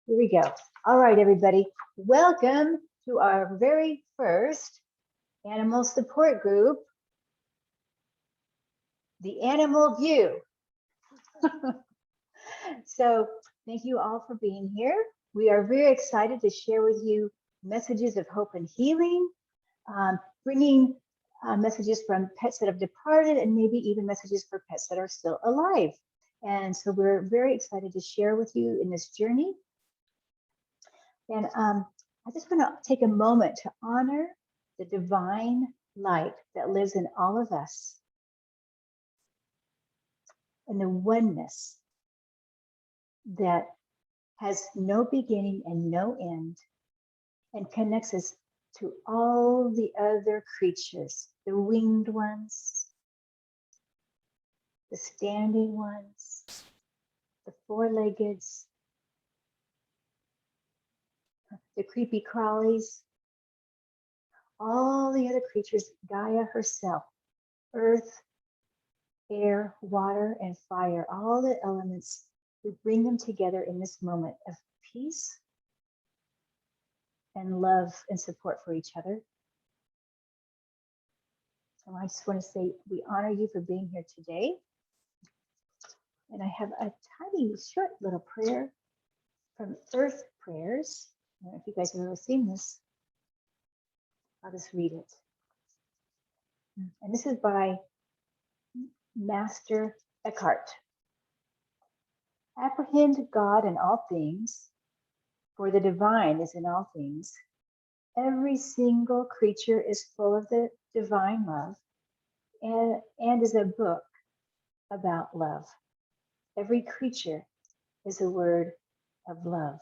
Here we go. All right, everybody. Welcome to our very first animal support group, the Animal View. So thank you all for being here. We are very excited to share with you messages of hope and healing, bringing messages from pets that have departed and maybe even messages for pets that are still alive. And so we're very excited to share with you in this journey. And I just want to take a moment to honor the divine light that lives in all of us and the oneness that has no beginning and no end and connects us to all the other creatures, the winged ones, the standing ones, the four-leggeds, the creepy crawlies, all the other creatures, Gaia herself, earth, air, water, and fire, all the elements, we bring them together in this moment of peace and love and support for each other. So I just want to say we honor you for being here today. And I have a tiny short little prayer from Earth Prayers. I don't know if you guys have ever seen this. I'll just read it. And this is by Master Eckhart. Apprehend God in all things, for the divine is in all things. Every single creature is full of the divine love and is a book about love. Every creature is a word of love.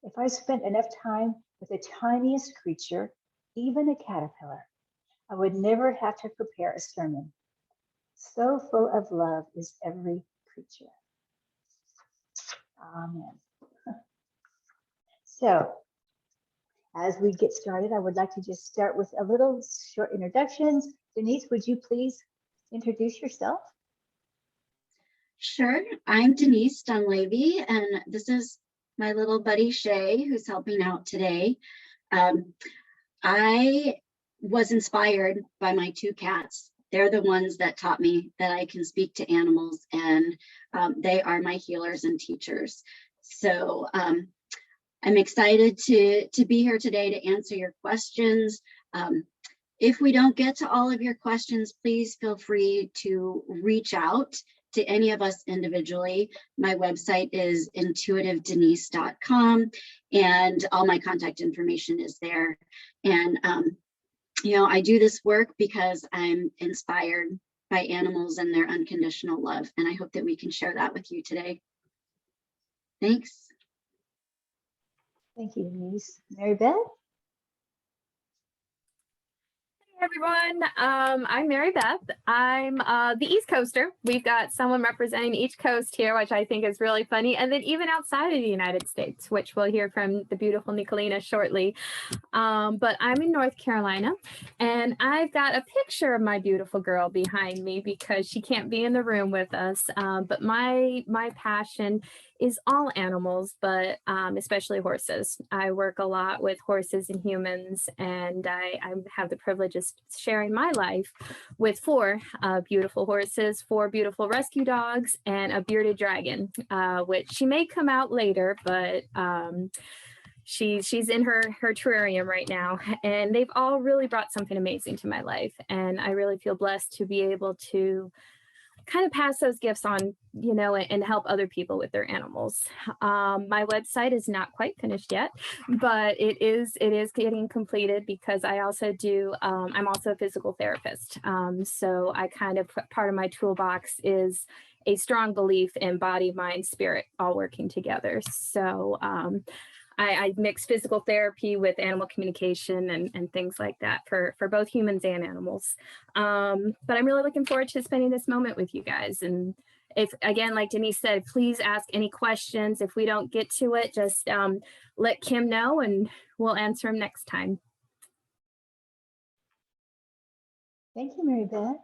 If I spent enough time with the tiniest creature, even a caterpillar, I would never have to prepare a sermon. So full of love is every creature. Amen. So, as we get started, I would like to just start with a little short introductions. Denise, would you please introduce yourself? Sure. I'm Denise Dunleavy, and this is my little buddy Shay, who's helping out today. I was inspired by my two cats. They're the ones that taught me that I can speak to animals, and they are my healers and teachers. So I'm excited to be here today to answer your questions. If we don't get to all of your questions, please feel free to reach out to any of us individually. My website is intuitivedenise.com, and all my contact information is there. And you know, I do this work because I'm inspired by animals and their unconditional love, and I hope that we can share that with you today. Thanks. Thank you, Denise. Mary Beth? Hey everyone, I'm Mary Beth. I'm the East Coaster. We've got someone representing each coast here, which I think is really funny. And then even outside of the United States, which we'll hear from the beautiful Nikolina shortly. But I'm in North Carolina, and I've got a picture of my beautiful girl behind me because she can't be in the room with us. But my passion is all animals, but especially horses. I work a lot with horses and humans, and I have the privilege of sharing my life with four beautiful horses, four beautiful rescue dogs, and a bearded dragon, which she may come out later, but she's in her terrarium right now, and they've all really brought something amazing to my life, and I really feel blessed to be able to kind of pass those gifts on, you know, and help other people with their animals. My website is not quite finished yet, but it is getting completed because I also do, I'm also a physical therapist. So I kind of, part of my toolbox is a strong belief in body, mind, spirit, all working together. So I mix physical therapy with animal communication and things like that for both humans and animals. But I'm really looking forward to spending this moment with you guys. And if, again, like Denise said, please ask any questions. If we don't get to it, just let Kim know and we'll answer them next time. Thank you, Mary Beth.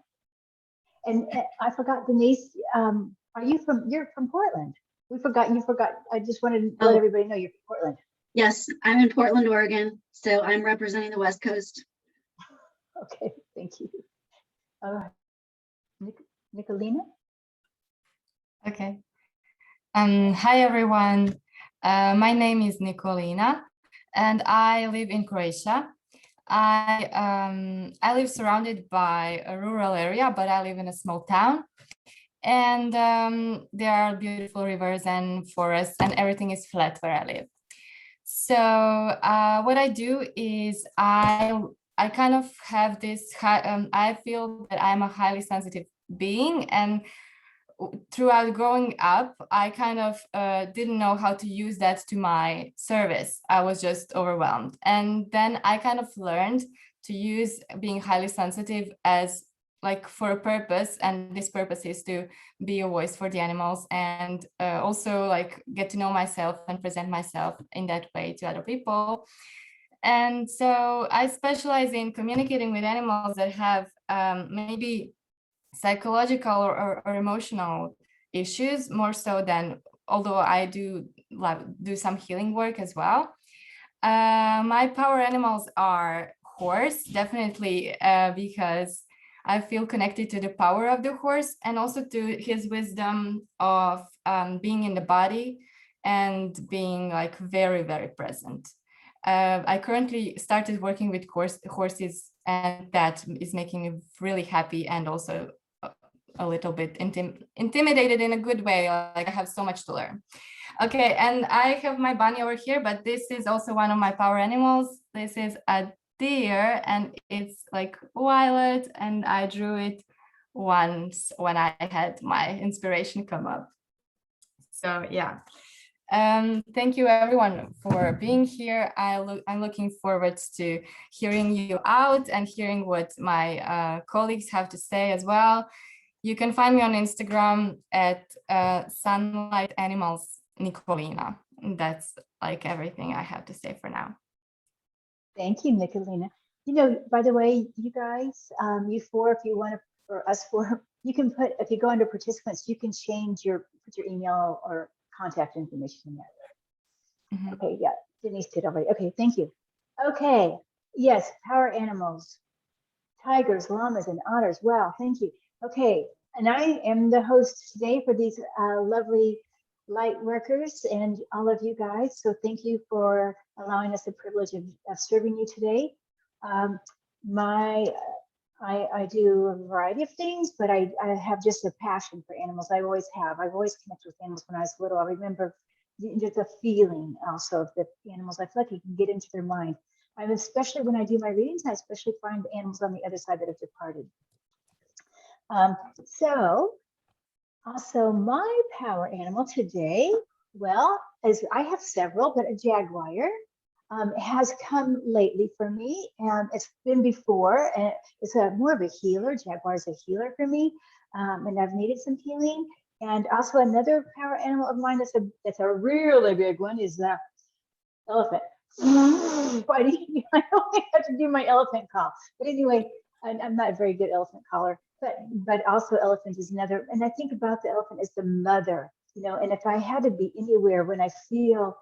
And I forgot, Denise, you're from Portland? You forgot. I just wanted to let Oh. everybody know you're from Portland. Yes, I'm in Portland, Oregon, so I'm representing the West Coast. Okay, thank you. Nikolina? Okay. Hi, everyone. My name is Nikolina, and I live in Croatia. I live surrounded by a rural area, but I live in a small town. And there are beautiful rivers and forests, and everything is flat where I live. So what I do is I kind of have this, I feel that I'm a highly sensitive being, and throughout growing up, I kind of didn't know how to use that to my service. I was just overwhelmed. And then I kind of learned to use being highly sensitive as like for a purpose. And this purpose is to be a voice for the animals and also like get to know myself and present myself in that way to other people. And so I specialize in communicating with animals that have maybe psychological or emotional issues more so than, although I do some healing work as well. My power animals are horse, definitely, because I feel connected to the power of the horse and also to his wisdom of being in the body and being like very, very present. I currently started working with horses, and that is making me really happy and also a little bit intimidated in a good way. Like I have so much to learn. Okay, and I have my bunny over here, but this is also one of my power animals. This is a deer, and it's like violet, and I drew it once when I had my inspiration come up. So yeah. Thank you everyone for being here. I'm looking forward to hearing you out and hearing what my colleagues have to say as well. You can find me on Instagram at Sunlight Animals Nikolina. That's like everything I have to say for now. Thank you, Nikolina. You know, by the way, you guys, you four, if you want to, or us four, you can put, if you go under participants, you can change put your email or contact information in there. Mhm. Okay, yeah, Denise did already. Okay, thank you. Okay, yes, power animals, tigers, llamas, and otters. Wow, thank you. Okay, and I am the host today for these lovely light workers and all of you guys. So thank you for allowing us the privilege of serving you today. I do a variety of things, but I have just a passion for animals. I always have. I've always connected with animals when I was little. I remember just a feeling also of the animals. I feel like you can get into their mind. Especially when I do my readings, I especially find animals on the other side that have departed. So also my power animal today, well, as I have several, but a jaguar has come lately for me. It's been before, and it's more of a healer. Jaguar is a healer for me, and I've needed some healing. And also another power animal of mine that's a really big one is the elephant. Why do you, I only have to do my elephant call. But anyway, I'm not a very good elephant caller, but also elephant is another. And I think about the elephant as the mother, you know, and if I had to be anywhere when I feel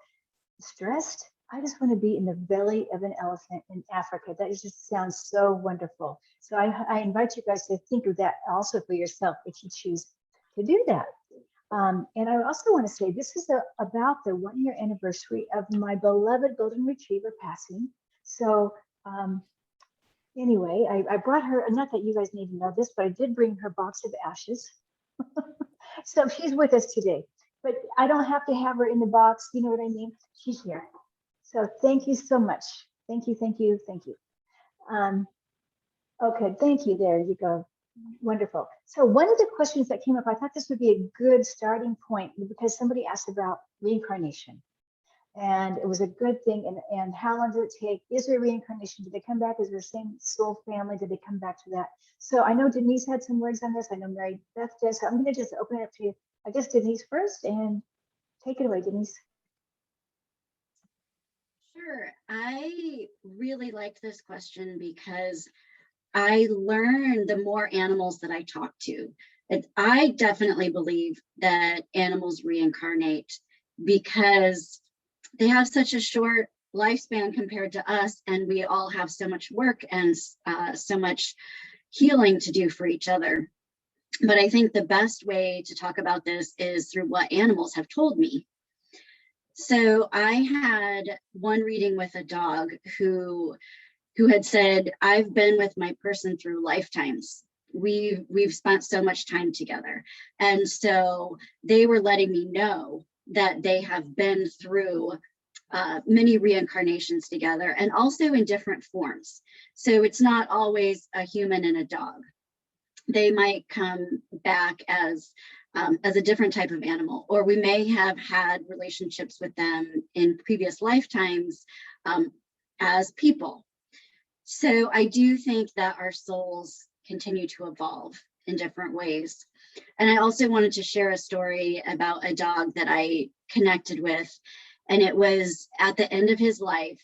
stressed, I just want to be in the belly of an elephant in Africa. That just sounds so wonderful. So I invite you guys to think of that also for yourself if you choose to do that. And I also want to say this is about the 1-year anniversary of my beloved golden retriever passing. So anyway, I brought her, not that you guys need to know this, but I did bring her box of ashes. So she's with us today, but I don't have to have her in the box. You know what I mean? She's here. So thank you so much. Thank you, thank you, thank you. Okay, thank you. There you go. Wonderful. So one of the questions that came up, I thought this would be a good starting point because somebody asked about reincarnation. And it was a good thing. And how long does it take? Is there reincarnation? Do they come back as the same soul family? Did they come back to that? So I know Denise had some words on this. I know Mary Beth does. So I'm going to just open it up to you. I guess Denise first, and take it away, Denise. Sure. I really liked this question because I learn the more animals that I talk to. I definitely believe that animals reincarnate because they have such a short lifespan compared to us, and we all have so much work and so much healing to do for each other. But I think the best way to talk about this is through what animals have told me. So I had one reading with a dog who had said, I've been with my person through lifetimes. We've spent so much time together. And so they were letting me know that they have been through many reincarnations together, and also in different forms. So it's not always a human and a dog. They might come back as a different type of animal, or we may have had relationships with them in previous lifetimes as people. So I do think that our souls continue to evolve in different ways. And I also wanted to share a story about a dog that I connected with. And it was at the end of his life,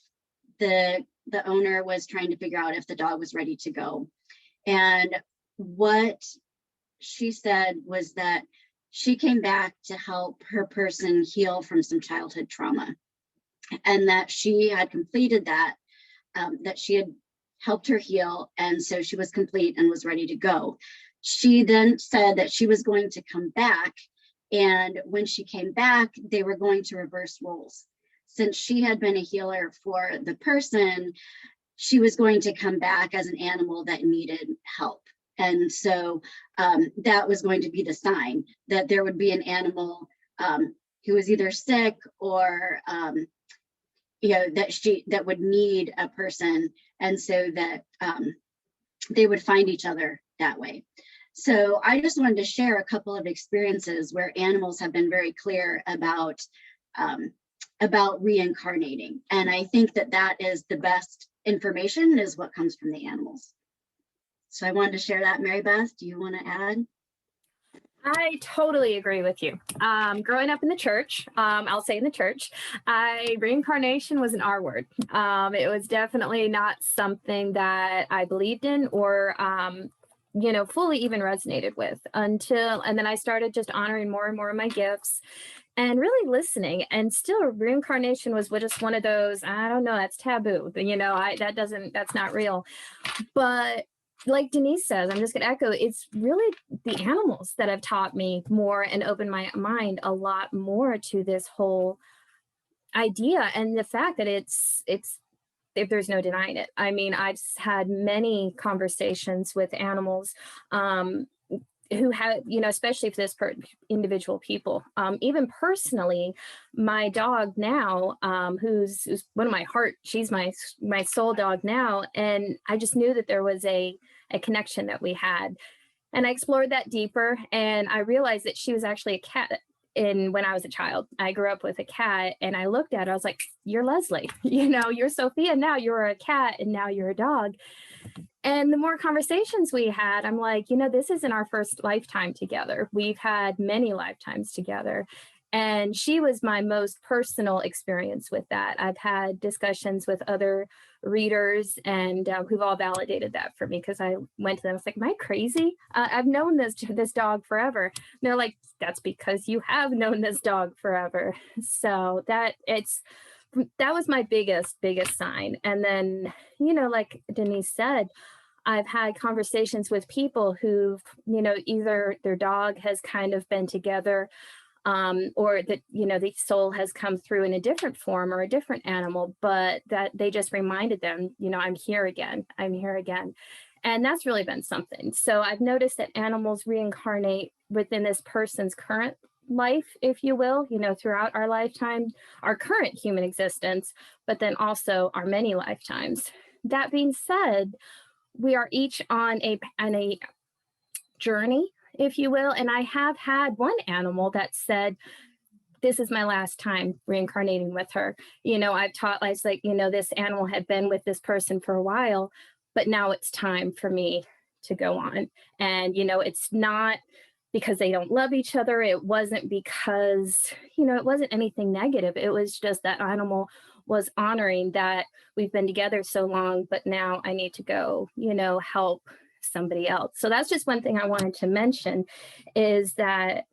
the owner was trying to figure out if the dog was ready to go. And what she said was that she came back to help her person heal from some childhood trauma, and that she had completed that, that she had helped her heal, and so she was complete and was ready to go. She then said that she was going to come back, and when she came back, they were going to reverse roles. Since she had been a healer for the person, she was going to come back as an animal that needed help. And so that was going to be the sign that there would be an animal who was either sick or that would need a person, and so that they would find each other that way. So I just wanted to share a couple of experiences where animals have been very clear about reincarnating, and I think that is the best information, is what comes from the animals. So I wanted to share that. Mary Beth, do you want to add? I totally agree with you. Growing up in the church, I'll say in the church, reincarnation was an R word. It was definitely not something that I believed in or, fully even resonated with and then I started just honoring more and more of my gifts and really listening. And still reincarnation was just one of those, I don't know, that's taboo. That's not real. But like Denise says, I'm just going to echo, it's really the animals that have taught me more and opened my mind a lot more to this whole idea, and the fact that it's if there's no denying it. I mean, I've had many conversations with animals who have, especially for this individual people. Even personally, my dog now, who's one of my heart, she's my soul dog now. And I just knew that there was a connection that we had. And I explored that deeper, and I realized that she was actually a cat. When I was a child, I grew up with a cat, and I looked at her, I was like, you're Leslie, you're Sophia, now you're a cat, and now you're a dog. And the more conversations we had, I'm like, this isn't our first lifetime together. We've had many lifetimes together. And she was my most personal experience with that. I've had discussions with other readers and who've all validated that for me, because I went to them, I was like, am I crazy? I've known this dog forever. And they're like, that's because you have known this dog forever. So that was my biggest sign. And then, like Denise said, I've had conversations with people who've, either their dog has kind of been together, or that, the soul has come through in a different form or a different animal, but that they just reminded them, I'm here again. And that's really been something. So I've noticed that animals reincarnate within this person's current life, if you will, throughout our lifetime, our current human existence, but then also our many lifetimes. That being said, we are each on a journey, if you will. And I have had one animal that said, this is my last time reincarnating with her. I've taught, I was like, this animal had been with this person for a while, but now it's time for me to go on. And, it's not because they don't love each other. It wasn't because, it wasn't anything negative. It was just that animal was honoring that we've been together so long, but now I need to go, help somebody else. So that's just one thing I wanted to mention, is that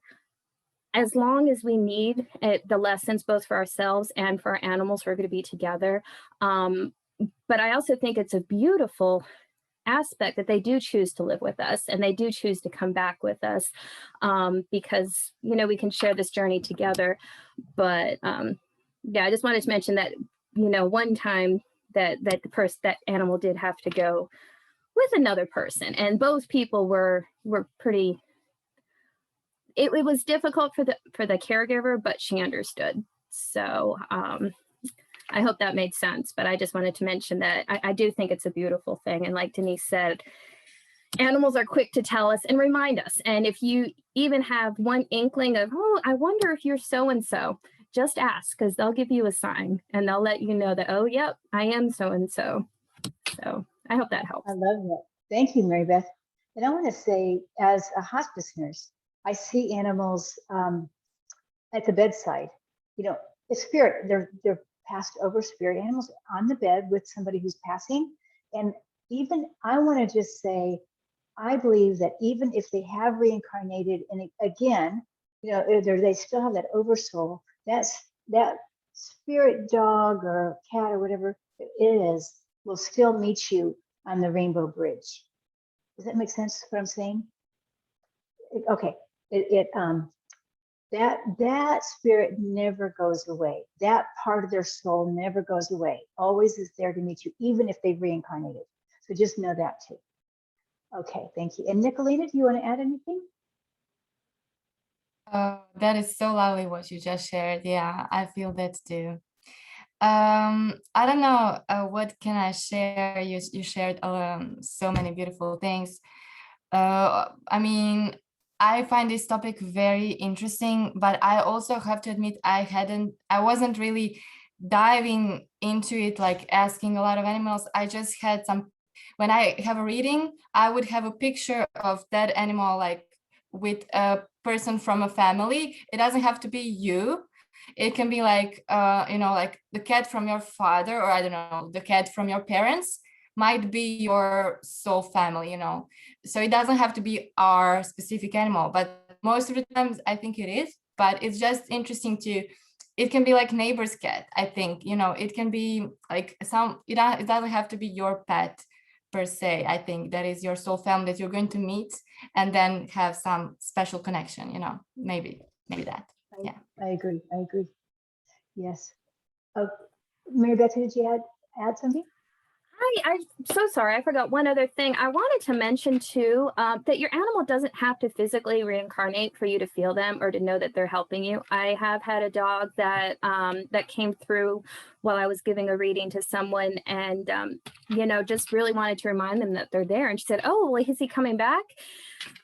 as long as we need it, the lessons both for ourselves and for our animals, we're going to be together. But I also think it's a beautiful aspect that they do choose to live with us, and they do choose to come back with us, because, you know, we can share this journey together. But yeah, I just wanted to mention that, you know, one time that that animal did have to go with another person, and both people were pretty, it was difficult for the caregiver, but she understood. So I hope that made sense, but I just wanted to mention that I do think it's a beautiful thing. And like Denise said, animals are quick to tell us and remind us. And if you even have one inkling of, oh, I wonder if you're so-and-so, just ask, because they'll give you a sign and they'll let you know that, oh, yep, I am so-and-so. So I hope that helps. I love that. Thank you, Mary Beth. And I want to say, as a hospice nurse, I see animals at the bedside. You know, the spirit, they're passed over spirit animals on the bed with somebody who's passing. And even, I want to just say, I believe that even if they have reincarnated, and again, you know, they still have that oversoul, that spirit dog or cat or whatever it is will still meet you on the Rainbow Bridge. Does that make sense what I'm saying? Okay, that spirit never goes away. That part of their soul never goes away. Always is there to meet you, even if they've reincarnated. So just know that too. Okay, thank you. And Nikolina, do you want to add anything? That is so lovely what you just shared. Yeah, I feel that too. I don't know, what can I share? You shared so many beautiful things. I mean, I find this topic very interesting, but I also have to admit I wasn't really diving into it, like asking a lot of animals. I just had some, when I have a reading, I would have a picture of that animal, like with a person from a family. It doesn't have to be you. It can be like, you know, like the cat from your father, or I don't know, the cat from your parents might be your soul family, you know. So it doesn't have to be our specific animal, but most of the times I think it is. But it's just interesting to, it can be like neighbor's cat, I think, you know, it can be like it doesn't have to be your pet per se. I think that is your soul family that you're going to meet and then have some special connection, you know, maybe that. Yeah, I agree. Yes. Oh, Mary Beth, did you add something? I'm so sorry. I forgot one other thing. I wanted to mention too, that your animal doesn't have to physically reincarnate for you to feel them or to know that they're helping you. I have had a dog that that came through while I was giving a reading to someone, and you know, just really wanted to remind them that they're there. And she said, "Oh, well, is he coming back?"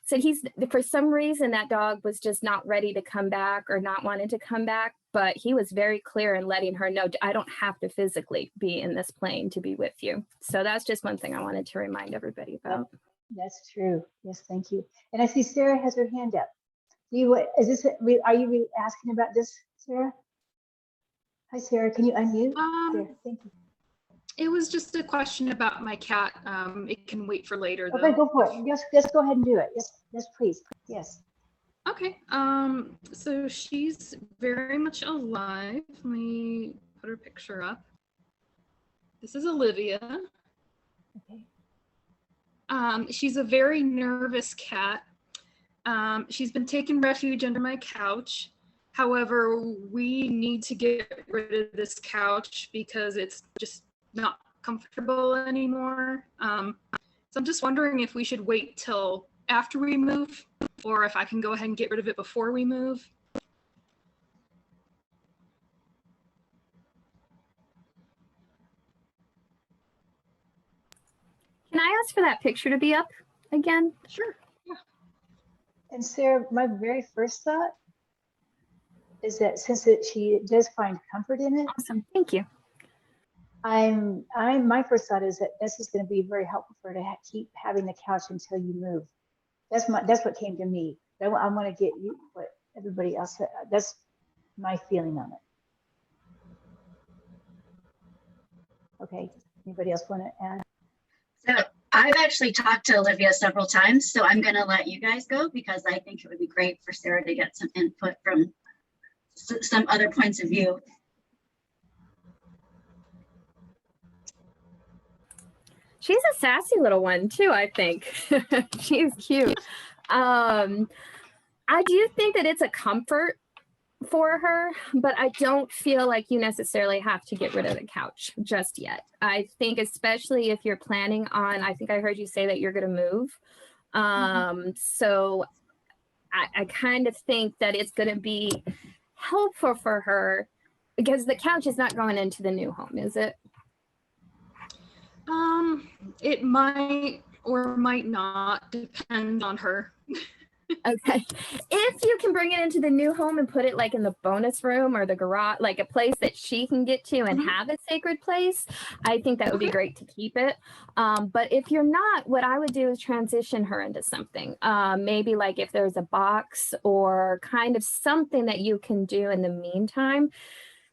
Said he's, for some reason that dog was just not ready to come back or not wanting to come back, but he was very clear in letting her know, I don't have to physically be in this plane to be with you. So that's just one thing I wanted to remind everybody about. That's true. Yes, thank you. And I see Sarah has her hand up. Are you asking about this, Sarah? Hi, Sarah. Can you unmute? There, thank you. It was just a question about my cat. It can wait for later, though. Okay, go for it. Just go ahead and do it. Yes, please. Yes. Okay. So she's very much alive. Let me put her picture up. This is Olivia. Okay. She's a very nervous cat. She's been taking refuge under my couch. However, we need to get rid of this couch because it's just not comfortable anymore. So I'm just wondering if we should wait till after we move, or if I can go ahead and get rid of it before we move. Can I ask for that picture to be up again? Sure. Yeah. And Sarah, my very first thought is that since she does find comfort in it, Awesome. Thank you. my first thought is that this is going to be very helpful for her to keep having the couch until you move. That's what came to me. I want to get you what everybody else said. That's my feeling on it. Okay. Anybody else want to add? So I've actually talked to Olivia several times, so I'm going to let you guys go because I think it would be great for Sarah to get some input from some other points of view. She's a sassy little one too, I think. She's cute. I do think that it's a comfort for her, but I don't feel like you necessarily have to get rid of the couch just yet. I think especially if you're planning on, I think I heard you say that you're going to move. So I kind of think that it's going to be helpful for her because the couch is not going into the new home, is it? It might or might not depend on her. Okay. If you can bring it into the new home and put it like in the bonus room or the garage, like a place that she can get to and have a sacred place, I think that would be great to keep it. But if you're not, what I would do is transition her into something. Maybe like if there's a box or kind of something that you can do in the meantime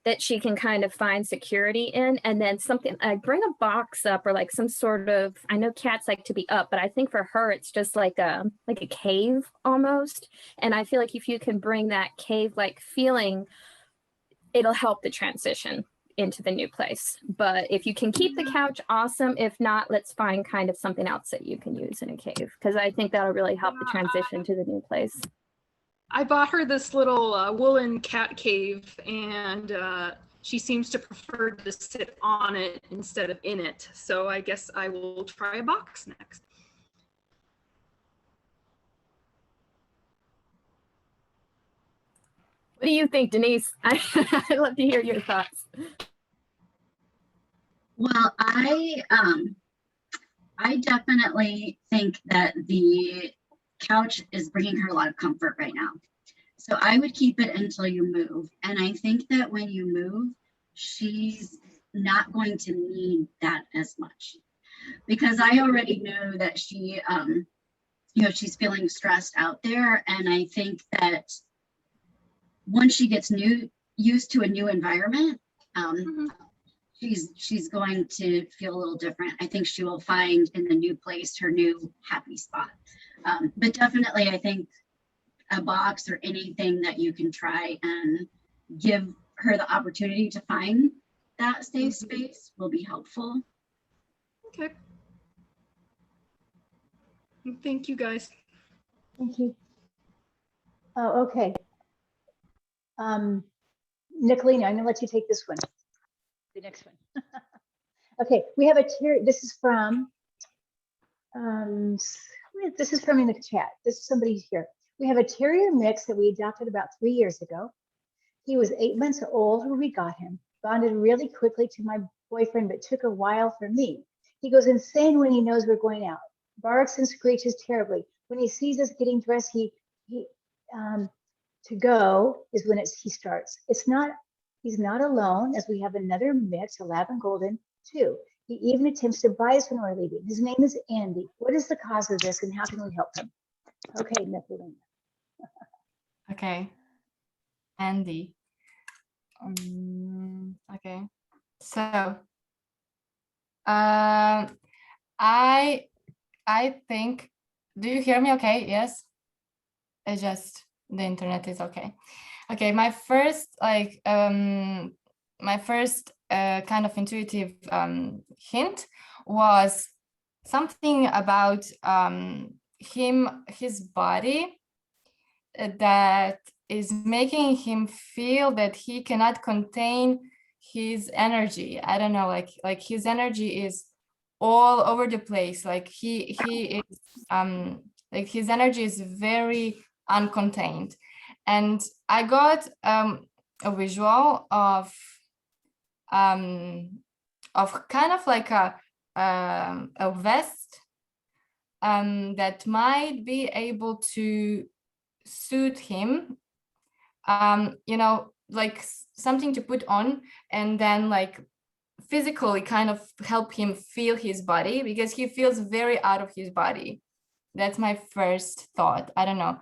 that she can kind of find security in, and then something like bring a box up or like some sort of, I know cats like to be up, but I think for her it's just like a cave almost. And I feel like if you can bring that cave like feeling, it'll help the transition into the new place. But if you can keep the couch, awesome. If not, let's find kind of something else that you can use in a cave, because I think that'll really help the transition to the new place. I bought her this little woolen cat cave, and she seems to prefer to sit on it instead of in it. So I guess I will try a box next. What do you think, Denise? I'd love to hear your thoughts. Well, I definitely think that the couch is bringing her a lot of comfort right now. So I would keep it until you move. And I think that when you move, she's not going to need that as much, because I already know that she, she's feeling stressed out there. And I think that once she gets used to a new environment, she's going to feel a little different. I think she will find in the new place her new happy spot. But definitely, I think a box or anything that you can try and give her the opportunity to find that safe space will be helpful. Okay. Thank you, guys. Thank you. Oh, okay. Nikolina, I'm gonna let you take this one, the next one. Okay, we have this is from in the chat. This is somebody here. We have a terrier mix that we adopted about 3 years ago. He was 8 months old when we got him, bonded really quickly to my boyfriend, but took a while for me. He goes insane when he knows we're going out, barks and screeches terribly. When he sees us getting dressed, to go is when he starts. He's not alone, as we have another mix, a lab and golden too. He even attempts to bite us when we're leaving. His name is Andy. What is the cause of this and how can we help him? Okay, Nikolina. Okay, Andy. Okay, so I think, do you hear me okay? Yes, it's just the internet is okay. Okay, my first kind of intuitive hint was something about his body that is making him feel that he cannot contain his energy. I don't know, like his energy is all over the place. Like he is like his energy is very uncontained. And I got a visual of kind of like a vest that might be able to suit him, like something to put on and then like physically kind of help him feel his body, because he feels very out of his body. That's my first thought. I don't know.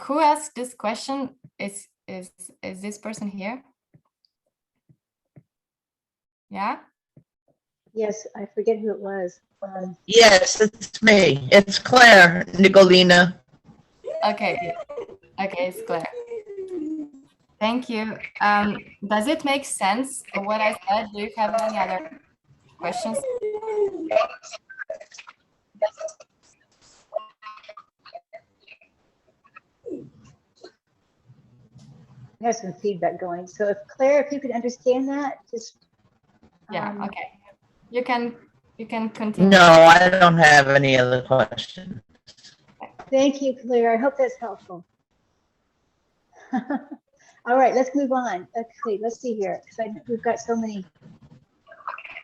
Who asked this question? Is this person here? Yeah. Yes, I forget who it was. Yes, it's me. It's Claire, Nikolina. Okay. Okay, it's clear. Thank you. Does it make sense what I said? Do you have any other questions? We have some feedback going. So if Claire, if you could understand that, just Yeah, okay. You can continue. No, I don't have any other question. Thank you, Claire. I hope that's helpful. All right, let's move on. Okay, let's see here. We've got so many.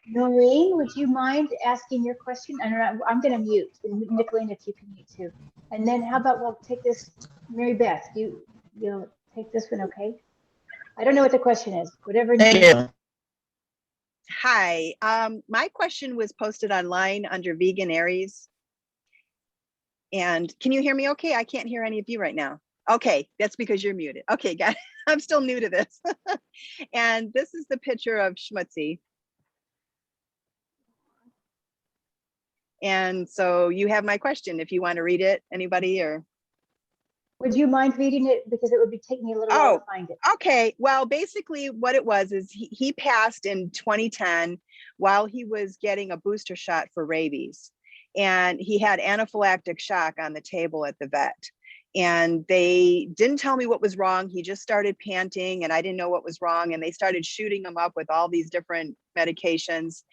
Noreen, would you mind asking your question? And I'm going to mute. Nikolina, if you can mute too. And then how about we'll take this, Mary Beth, you'll take this one, okay? I don't know what the question is. Whatever. Thank you. Hi, my question was posted online under Vegan Aries. And can you hear me okay? I can't hear any of you right now. Okay, that's because you're muted. Okay, guys, I'm still new to this. And this is the picture of Schmutzy. And so you have my question if you want to read it, anybody, or? Would you mind reading it? Because it would be taking me a little while to find it. Okay. Well, basically what it was is he passed in 2010 while he was getting a booster shot for rabies. And he had anaphylactic shock on the table at the vet. And they didn't tell me what was wrong. He just started panting and I didn't know what was wrong. And they started shooting him up with all these different medications.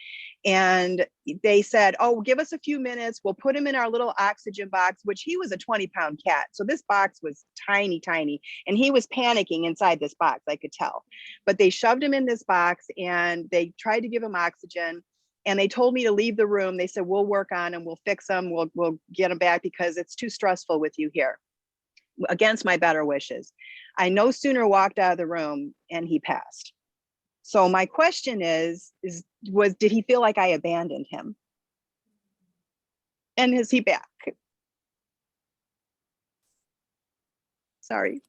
And they said, oh, give us a few minutes. We'll put him in our little oxygen box, which he was a 20-pound cat. So this box was tiny, tiny. And he was panicking inside this box, I could tell. But they shoved him in this box and they tried to give him oxygen. And they told me to leave the room. They said, we'll work on him. We'll fix him. We'll get him back because it's too stressful with you here. Against my better wishes. I no sooner walked out of the room and he passed. So my question did he feel like I abandoned him? And is he back? Sorry.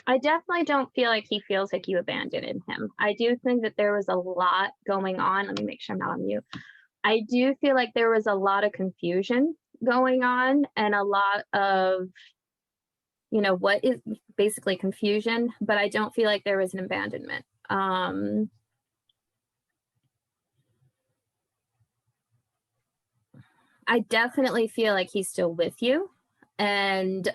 I definitely don't feel like he feels like you abandoned him. I do think that there was a lot going on. Let me make sure I'm not on mute. I do feel like there was a lot of confusion going on and a lot of, what is basically confusion, but I don't feel like there was an abandonment. I definitely feel like he's still with you, and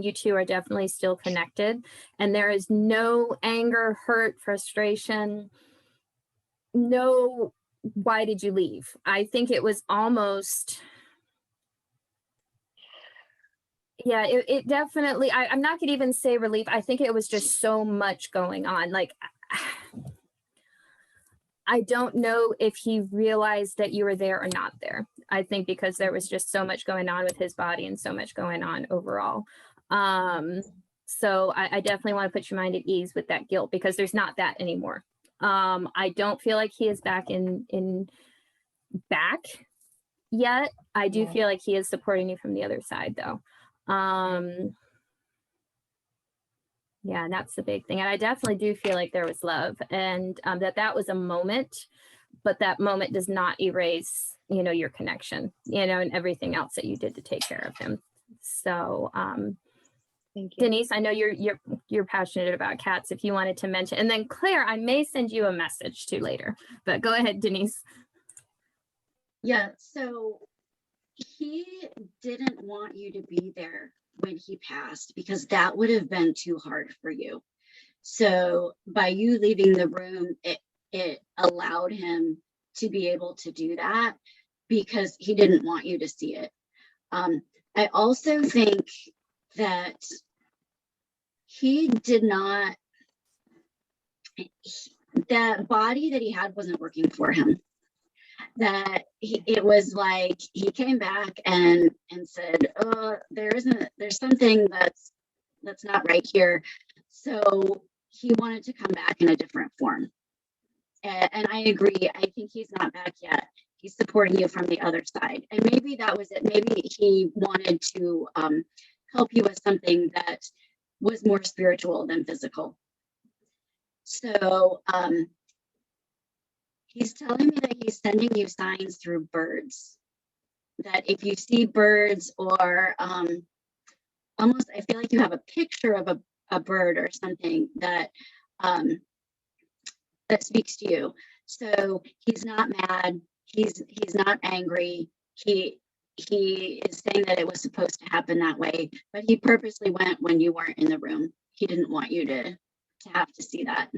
you two are definitely still connected, and there is no anger, hurt, frustration, no why did you leave? I think it was almost, yeah, it definitely, I'm not gonna even say relief. I think it was just so much going on. Like, I don't know if he realized that you were there or not there. I think because there was just so much going on with his body and so much going on overall. So I definitely want to put your mind at ease with that guilt because there's not that anymore. I don't feel like he is back back yet. I do feel like he is supporting you from the other side though. Yeah, that's the big thing. And I definitely do feel like there was love and that was a moment, but that moment does not erase, your connection, and everything else that you did to take care of him. So, Thank you. Denise, I know you're passionate about cats if you wanted to mention, and then Claire, I may send you a message too later, but go ahead, Denise. Yeah, so he didn't want you to be there when he passed because that would have been too hard for you. So by you leaving the room, it allowed him to be able to do that because he didn't want you to see it. I also think that he did not, that body that he had wasn't working for him. That it was like he came back and said, oh, there's something that's not right here. So he wanted to come back in a different form. And I agree. I think he's not back yet. He's supporting you from the other side. And maybe that was it. Maybe he wanted to help you with something that was more spiritual than physical. So He's telling me that he's sending you signs through birds. That if you see birds or almost, I feel like you have a picture of a bird or something that that speaks to you. So he's not mad. He's not angry. He is saying that it was supposed to happen that way, but he purposely went when you weren't in the room. He didn't want you to have to see that.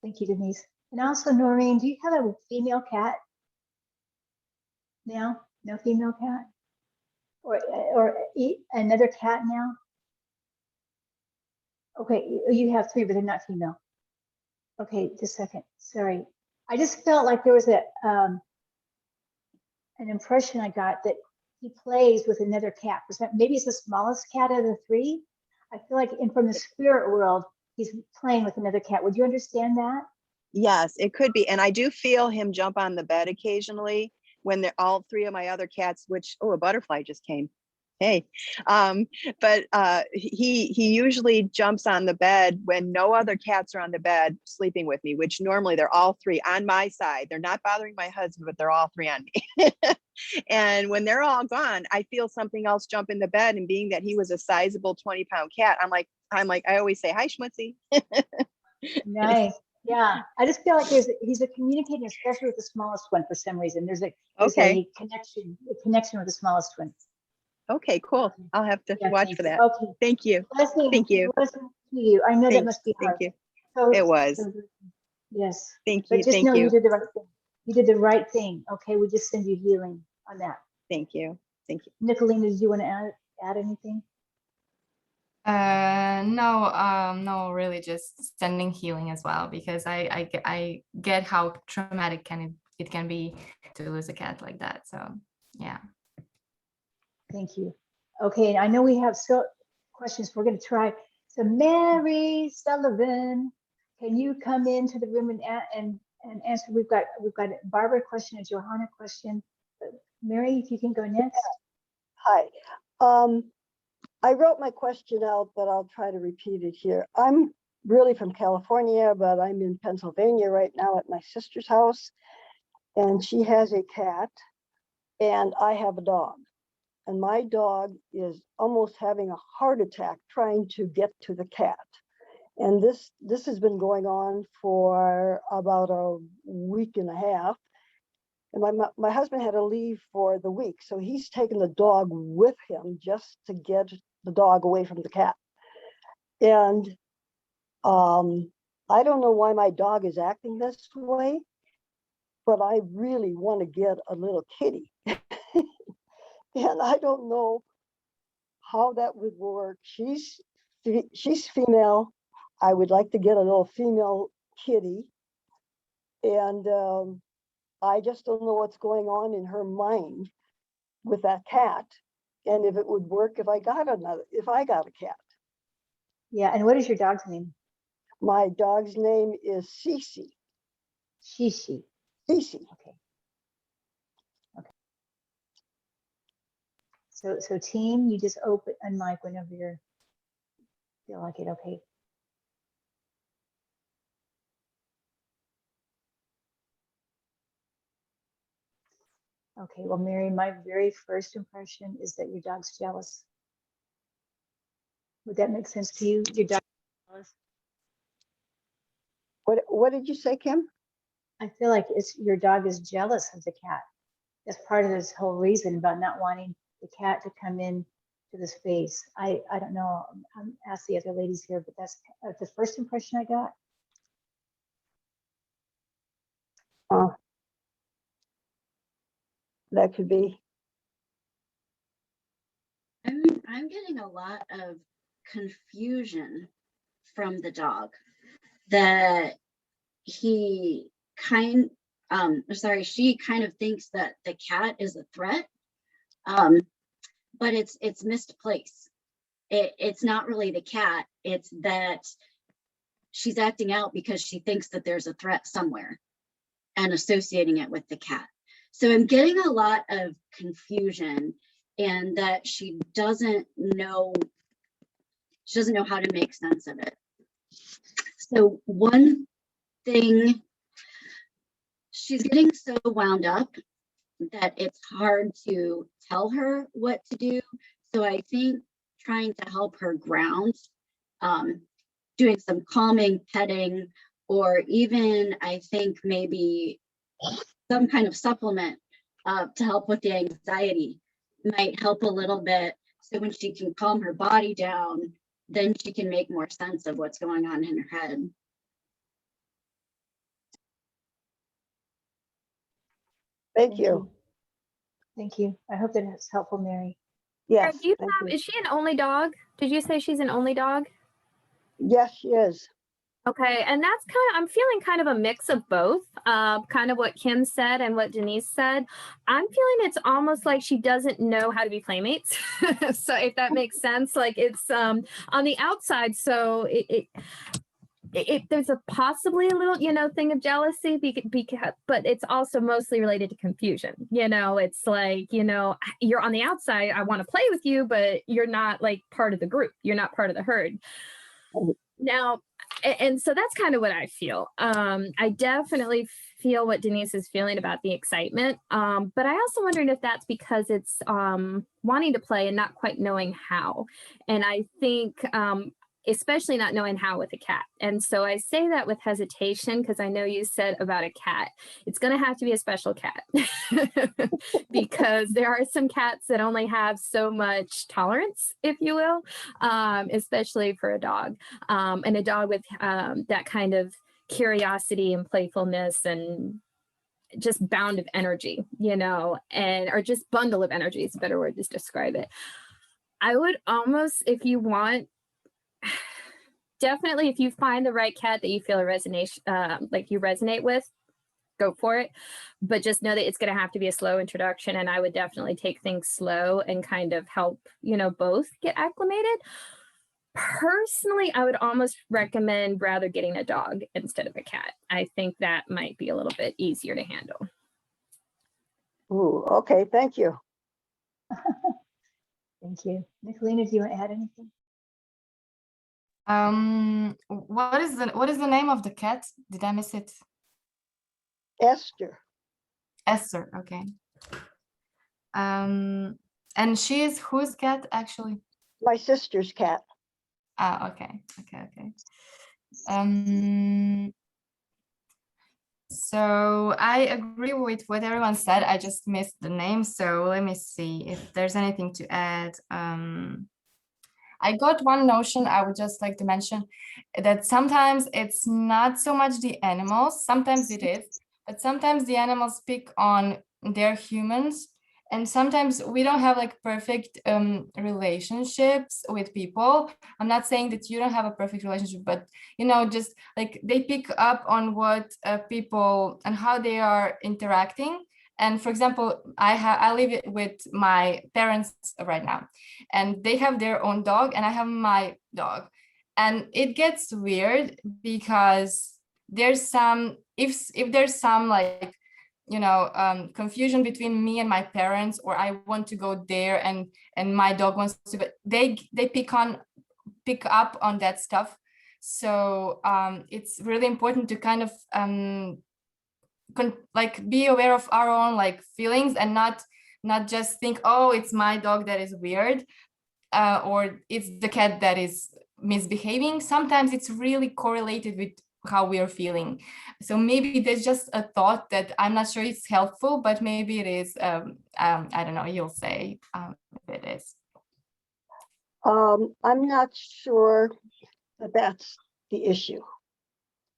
Thank you, Denise. And also, Noreen, do you have a female cat now? No female cat? Or another cat now? Okay, you have 3, but they're not female. Okay, just a second. Sorry. I just felt like there was an impression I got that he plays with another cat. Maybe it's the smallest cat of the 3. I feel like from the spirit world, he's playing with another cat. Would you understand that? Yes, it could be. And I do feel him jump on the bed occasionally when they're all 3 of my other cats, which, oh, a butterfly just came. Hey, but he usually jumps on the bed when no other cats are on the bed sleeping with me, which normally they're all 3 on my side. They're not bothering my husband, but they're all 3 on me. And when they're all gone, I feel something else jump in the bed. And being that he was a sizable 20-pound cat, I'm like, I always say, hi, Schmutzy. Nice. Yeah. I just feel like he's communicating, especially with the smallest one for some reason. There's a connection with the smallest one. Okay, cool. I'll have to watch for that. Okay. Thank you. Blessing, Thank you. blessing to you. I know that must be hard. Thank you. So, It was. Yes. Thank But you. just Thank know you you. did the right thing. You did the right thing. Okay. We just send you healing on that. Thank you. Thank you. Nikolina, did you want to add anything? No, really just sending healing as well, because I get how traumatic it can be to lose a cat like that. So yeah. Thank you. Okay, I know we have questions. We're going to try. So Mary Sullivan, can you come into the room and answer? We've got a Barbara question, a Johanna question. Mary, if you can go next. Hi. I wrote my question out, but I'll try to repeat it here. I'm really from California, but I'm in Pennsylvania right now at my sister's house, and she has a cat, and I have a dog. And my dog is almost having a heart attack trying to get to the cat. And this has been going on for about a week and a half. And my husband had to leave for the week, so he's taken the dog with him just to get the dog away from the cat. And I don't know why my dog is acting this way, but I really want to get a little kitty. And I don't know how that would work. She's female. I would like to get a little female kitty. And I just don't know what's going on in her mind with that cat, and if it would work if I got a cat. Yeah, and what is your dog's name? My dog's name is Cece. Shishi. Cece. Okay. So team, you just unmic whenever you feel like it. Okay. Okay, well, Mary, my very first impression is that your dog's jealous. Would that make sense to you? Your dog is jealous? What did you say, Kim? I feel like your dog is jealous of the cat. That's part of this whole reason about not wanting the cat to come in to the space. I don't know. I'm ask the other ladies here, but that's the first impression I got. That could be. I'm getting a lot of confusion from the dog that she kind of thinks that the cat is a threat, but it's misplaced. It's not really the cat, it's that she's acting out because she thinks that there's a threat somewhere and associating it with the cat. So I'm getting a lot of confusion, and that she doesn't know how to make sense of it. So one thing, she's getting so wound up that it's hard to tell her what to do. So I think trying to help her ground, doing some calming petting, or even I think maybe some kind of supplement to help with the anxiety might help a little bit. So when she can calm her body down, then she can make more sense of what's going on in her head. Thank you. Thank you. I hope that it's helpful, Mary. Yes, Do you thank have, you. is she an only dog? Did you say she's an only dog? Yes, she is. Okay, and that's kind of, I'm feeling kind of a mix of both, kind of what Kim said and what Denise said. I'm feeling it's almost like she doesn't know how to be playmates. So if that makes sense, like it's on the outside, so there's a possibly a little, you know, thing of jealousy because, but it's also mostly related to confusion. You know, it's like, you know, you're on the outside, I want to play with you, but you're not like part of the group. You're not part of the herd. Now, and so that's kind of what I feel. I definitely feel what Denise is feeling about the excitement. But I also wondered if that's because it's wanting to play and not quite knowing how. And I think especially not knowing how with a cat. And so I say that with hesitation because I know you said about a cat, it's going to have to be a special cat because there are some cats that only have so much tolerance, if you will, especially for a dog. And a dog with that kind of curiosity and playfulness and just bound of energy, you know, and or just bundle of energy is a better word to describe it. I would almost, if you want, definitely if you find the right cat that you feel a resonation, like you resonate with, go for it. But just know that it's going to have to be a slow introduction. And I would definitely take things slow and kind of help, you know, both get acclimated. Personally, I would almost recommend rather getting a dog instead of a cat. I think that might be a little bit easier to handle. Ooh, okay, thank you. Thank you. Nikolina, do you want to add anything? What is the name of the cat? Did I miss it? Esther. Esther, okay. And she is whose cat actually? My sister's cat. Ah, okay. So I agree with what everyone said. I just missed the name. So let me see if there's anything to add. I got one notion I would just like to mention, that sometimes it's not so much the animals, sometimes it is, but sometimes the animals pick on their humans. And sometimes we don't have like perfect relationships with people. I'm not saying that you don't have a perfect relationship, but you know, just like they pick up on what people and how they are interacting. And for example, I live with my parents right now, and they have their own dog, and I have my dog, and it gets weird because there's some if there's some like, you know, confusion between me and my parents, or I want to go there and my dog wants to go, they pick up on that stuff. So it's really important to kind of like be aware of our own like feelings, and not just think, oh, it's my dog that is weird, or it's the cat that is misbehaving. Sometimes it's really correlated with how we are feeling. So maybe there's just a thought that I'm not sure it's helpful, but maybe it is. I don't know, you'll say if it is. I'm not sure that that's the issue.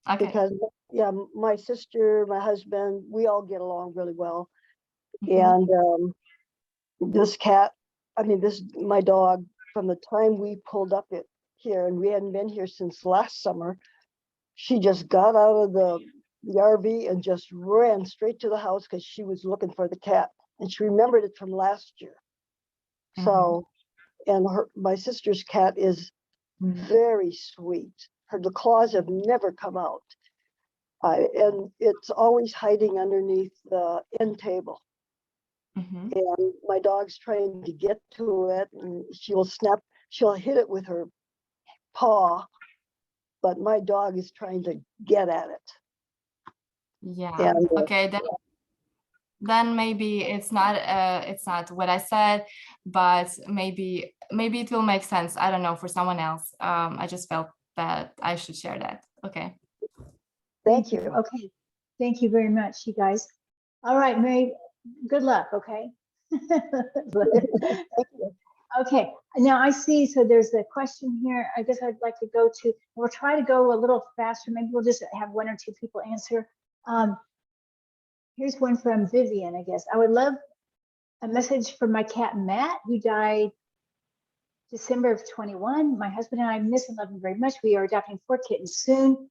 Okay. Because yeah, my sister, my husband, we all get along really well. Mhm. And this cat, my dog, from the time we pulled up here, and we hadn't been here since last summer, she just got out of the RV and just ran straight to the house because she was looking for the cat, and she remembered it from last year. So, and my sister's cat is very sweet. The claws have never come out. And it's always hiding underneath the end table. And my dog's trying to get to it, and she'll hit it with her paw, but my dog is trying to get at it. Yeah. And Okay. Then maybe it's not what I said, but maybe it will make sense. I don't know, for someone else. I just felt that I should share that. Okay. thank you. Okay. Thank you very much, you guys. All right, Mary, good luck, okay? Thank you. Okay, now I see, so there's a question here. I guess I'd like to go to, we'll try to go a little faster. Maybe we'll just have one or two people answer. Here's one from Vivian, I guess. I would love a message from my cat, Matt, who died December of 21. My husband and I miss and love him very much. We are adopting 4 kittens soon.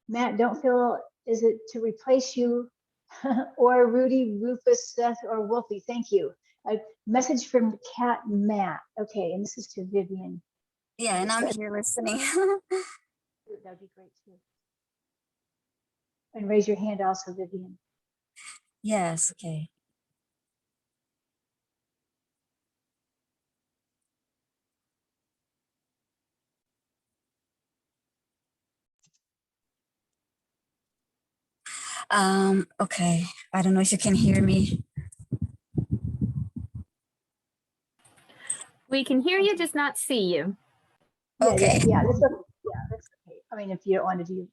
Matt, don't feel, is it to replace you or Rudy, Rufus, Seth, or Wolfie? Thank you. A message from the cat, Matt. Okay, and this is to Vivian. Yeah, and I'm here listening. That would be great too. And raise your hand also, Vivian. Yes, okay. Okay, I don't know if you can hear me. We can hear you, just not see you. Yeah, Okay. yeah, that's okay. Yeah, that's okay. I mean, if you don't want to do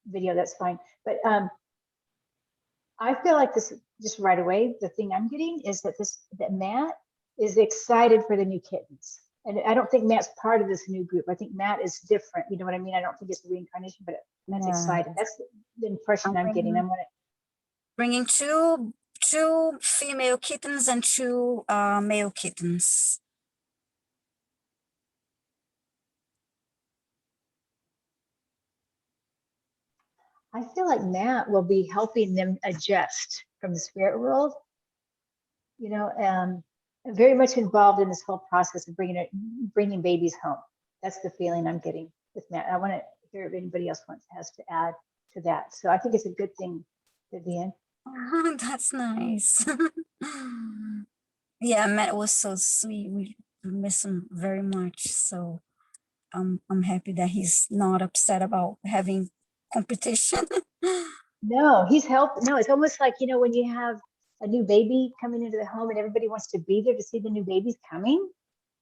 video, that's fine. But I feel like this just right away. The thing I'm getting is that Matt is excited for the new kittens, and I don't think Matt's part of this new group. I think Matt is different. You know what I mean? I don't think it's the reincarnation, but Matt's Yeah. excited. That's the impression I'm getting. I'm gonna. Bringing two female kittens and 2 male kittens. I feel like Matt will be helping them adjust from the spirit world. You know, very much involved in this whole process of bringing babies home. That's the feeling I'm getting with Matt. I want to hear if anybody else has to add to that. So I think it's a good thing, Vivian. Oh, that's nice. Yeah, Matt was so sweet. We miss him very much. So I'm happy that he's not upset about having competition. No, he's helped. No, it's almost like, you know, when you have a new baby coming into the home and everybody wants to be there to see the new babies coming.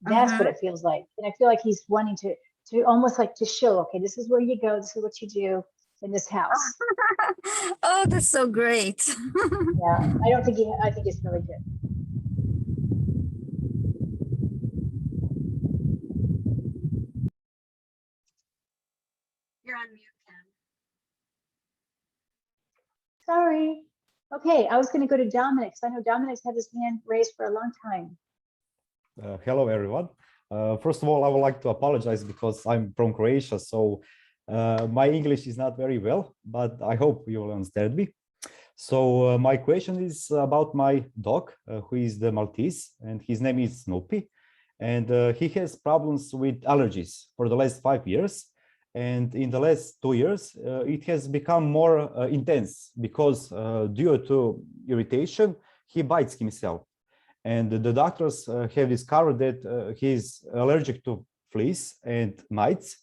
That's what it feels like. And I feel like he's wanting to almost like to show, okay, this is where you go, this is what you do in this house. Oh, that's so great. Yeah, I think it's really good. You're on mute, Ken. Sorry. Okay, I was going to go to Dominic because I know Dominic's had his hand raised for a long time. Hello, everyone. First of all, I would like to apologize because I'm from Croatia, so my English is not very well, but I hope you will understand me. So my question is about my dog, who is the Maltese, and his name is Snoopy. And he has problems with allergies for the last 5 years. And in the last 2 years, it has become more intense because due to irritation, he bites himself. And the doctors have discovered that he's allergic to fleas and mites.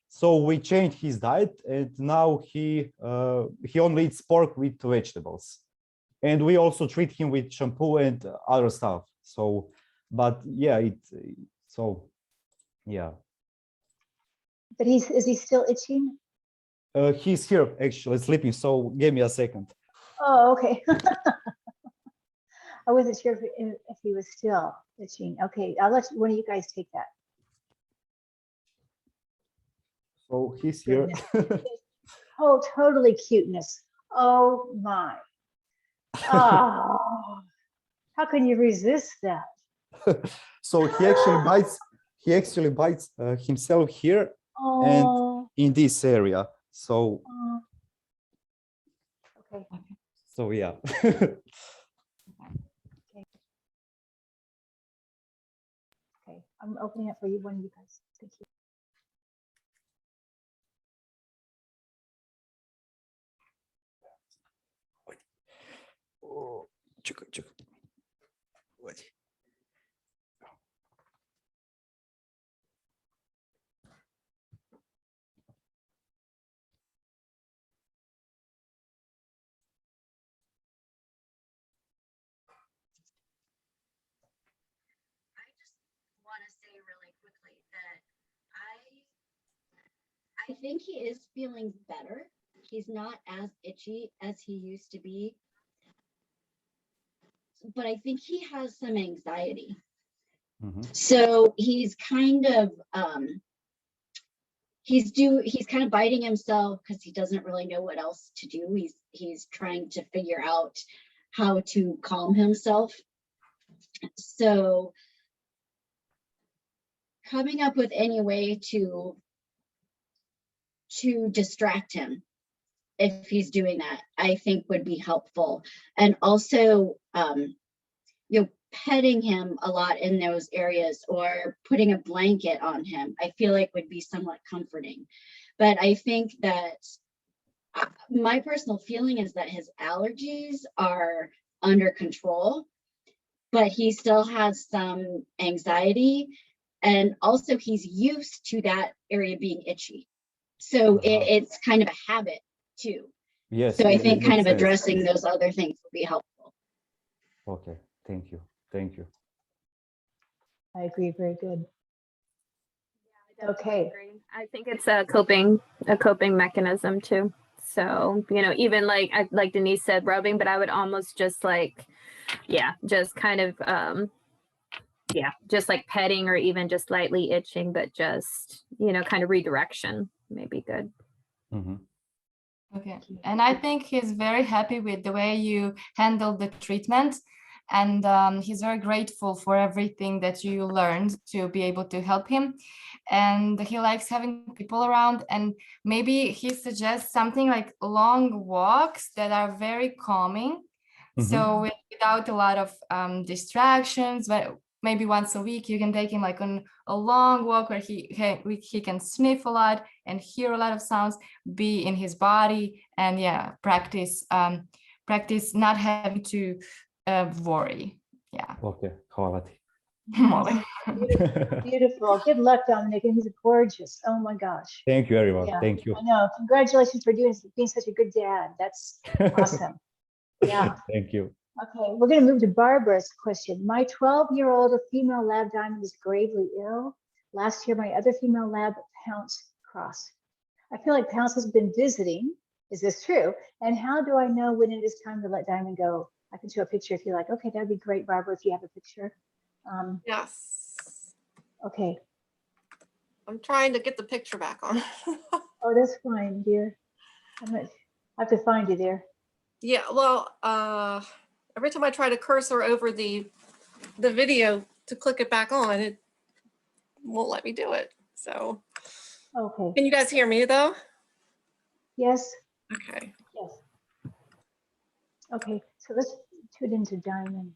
So we changed his diet, and now he only eats pork with vegetables. And we also treat him with shampoo and other stuff. So, but yeah, yeah. But is he still itching? He's here actually sleeping. So give me a second. Oh, okay. I wasn't sure if he was still itching. Okay, I'll let one of you guys take that. So he's here. Oh, totally cuteness. Oh my. Oh, how can you resist that? So he actually bites himself here and in this area. So okay. So yeah. Okay, I'm opening it for you, one of you guys. Thank you. Oh, What? I think he is feeling better. He's not as itchy as he used to be, but I think he has some anxiety. So he's kind of he's kind of biting himself because he doesn't really know what else to do. He's trying to figure out how to calm himself. So coming up with any way to distract him if he's doing that, I think would be helpful. And also petting him a lot in those areas or putting a blanket on him, I feel like would be somewhat comforting. But I think that my personal feeling is that his allergies are under control, but he still has some anxiety. And also he's used to that area being itchy. So it's kind of a habit too. Yes. So I think kind of sense. addressing those other things will be helpful. Okay, thank you. Thank you. I agree. Very good. Yeah, I Okay. agree. I think it's a coping mechanism too. So, even like Denise said, rubbing, but I would almost just just kind of just like petting or even just lightly itching, but just, kind of redirection may be good. Okay, and I think he's very happy with the way you handled the treatment, and he's very grateful for everything that you learned to be able to help him, and he likes having people around, and maybe he suggests something like long walks that are very calming, so without a lot of distractions, but maybe once a week you can take him like on a long walk where he can sniff a lot and hear a lot of sounds, be in his body, and practice not having to worry. Okay, quality. Beautiful. Good luck, Dominic. And he's gorgeous. Oh my gosh. Thank you, everyone. Yeah, Thank you. I know. Congratulations for being such a good dad. That's awesome. Yeah. Thank you. Okay, we're going to move to Barbara's question. My 12-year-old female lab diamond is gravely ill. Last year, my other female lab Pounce crossed. I feel like Pounce has been visiting. Is this true? And how do I know when it is time to let Diamond go? I can show a picture if you like. Okay, that'd be great, Barbara, if you have a picture. Yes. Okay. I'm trying to get the picture back on. Oh, that's fine, dear. I have to find you there. Yeah, well, every time I try to cursor over the video to click it back on, it won't let me do it. So, okay. Can you guys hear me though? Yes. Okay. Yes. Okay, so let's tune into Diamond.